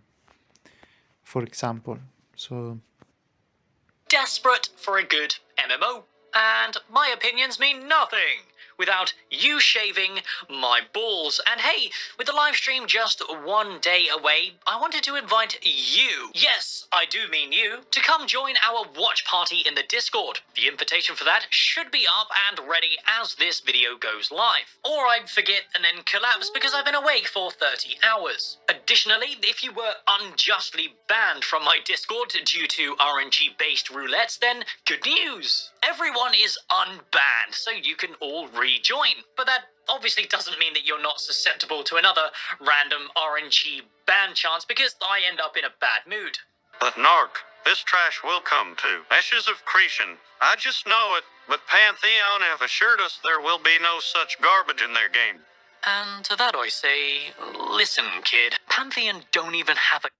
for example. So Desperate for a good MMO, and my opinions mean nothing without you shaving my balls. And hey, with the live stream just one day away, I wanted to invite you, yes, I do mean you, to come join our watch party in the Discord. The invitation for that should be up and ready as this video goes live. Or I'd forget and then collapse because I've been awake for 30 hours. Additionally, if you were unjustly banned from my Discord due to RNG-based roulettes, then good news! Everyone is unbanned, so you can all rejoin. But that obviously doesn't mean that you're not susceptible to another random RNG ban chance, because I end up in a bad mood. But Narc, this trash will come too. Ashes of Cretan. I just know it, but Pantheon have assured us there will be no such garbage in their game. And to that I say, listen, kid, Pantheon don't even have a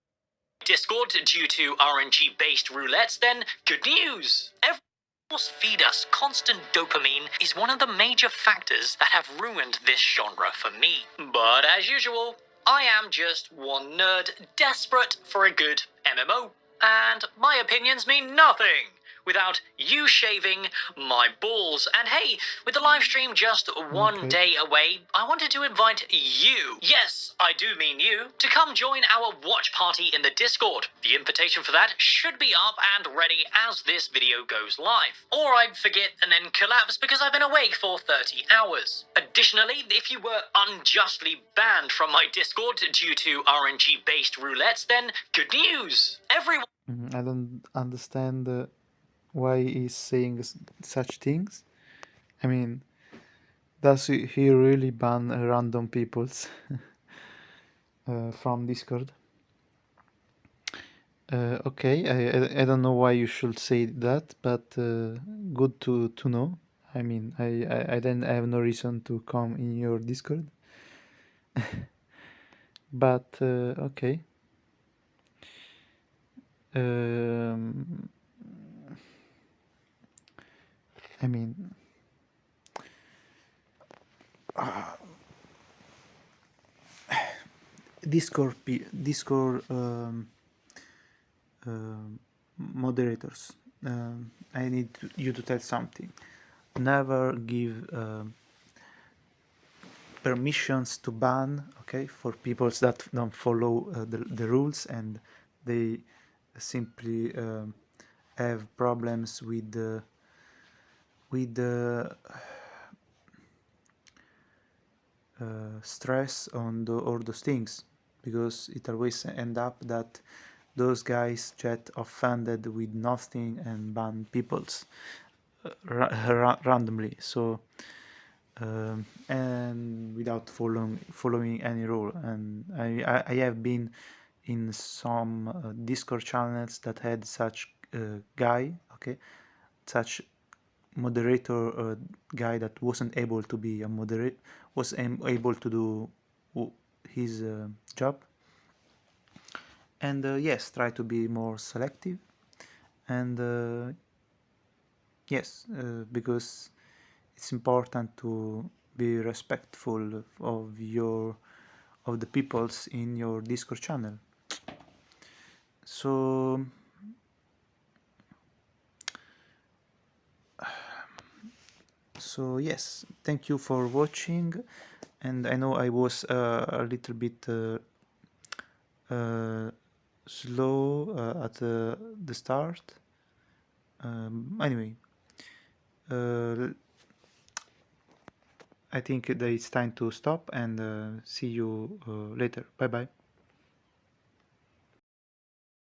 Discord due to RNG-based roulettes, then good news! Every force feed us constant dopamine is one of the major factors that have ruined this genre for me. But as usual, I am just one nerd desperate for a good MMO, and my opinions mean nothing without you shaving my balls. And hey, with the live stream just one Okay. day away, I wanted to invite you, yes, I do mean you, to come join our watch party in the Discord. The invitation for that should be up and ready as this video goes live. Or I'd forget and then collapse because I've been awake for 30 hours. Additionally, if you were unjustly banned from my Discord due to RNG-based roulettes, then good news! Everyone I don't understand why he's saying such things. I mean, does he really ban random peoples from Discord? Okay, I don't know why you should say that, but good to know. I mean, I then have no reason to come in your Discord. But okay. I mean, Discord moderators. I need you to tell something. Never give permissions to ban, okay, for people that don't follow the rules and they simply have problems with the stress on all those things, because it always end up that those guys get offended with nothing and ban people's randomly. So and without following any rule. And I have been in some Discord channels that had such guy, okay, such moderator guy that wasn't able to be a moderator, was able to do his job. And yes, try to be more selective. And yes, because it's important to be respectful of the peoples in your Discord channel. So yes, thank you for watching, and I know I was a little bit slow at the start. Anyway, I think that it's time to stop, and see you later. Bye bye.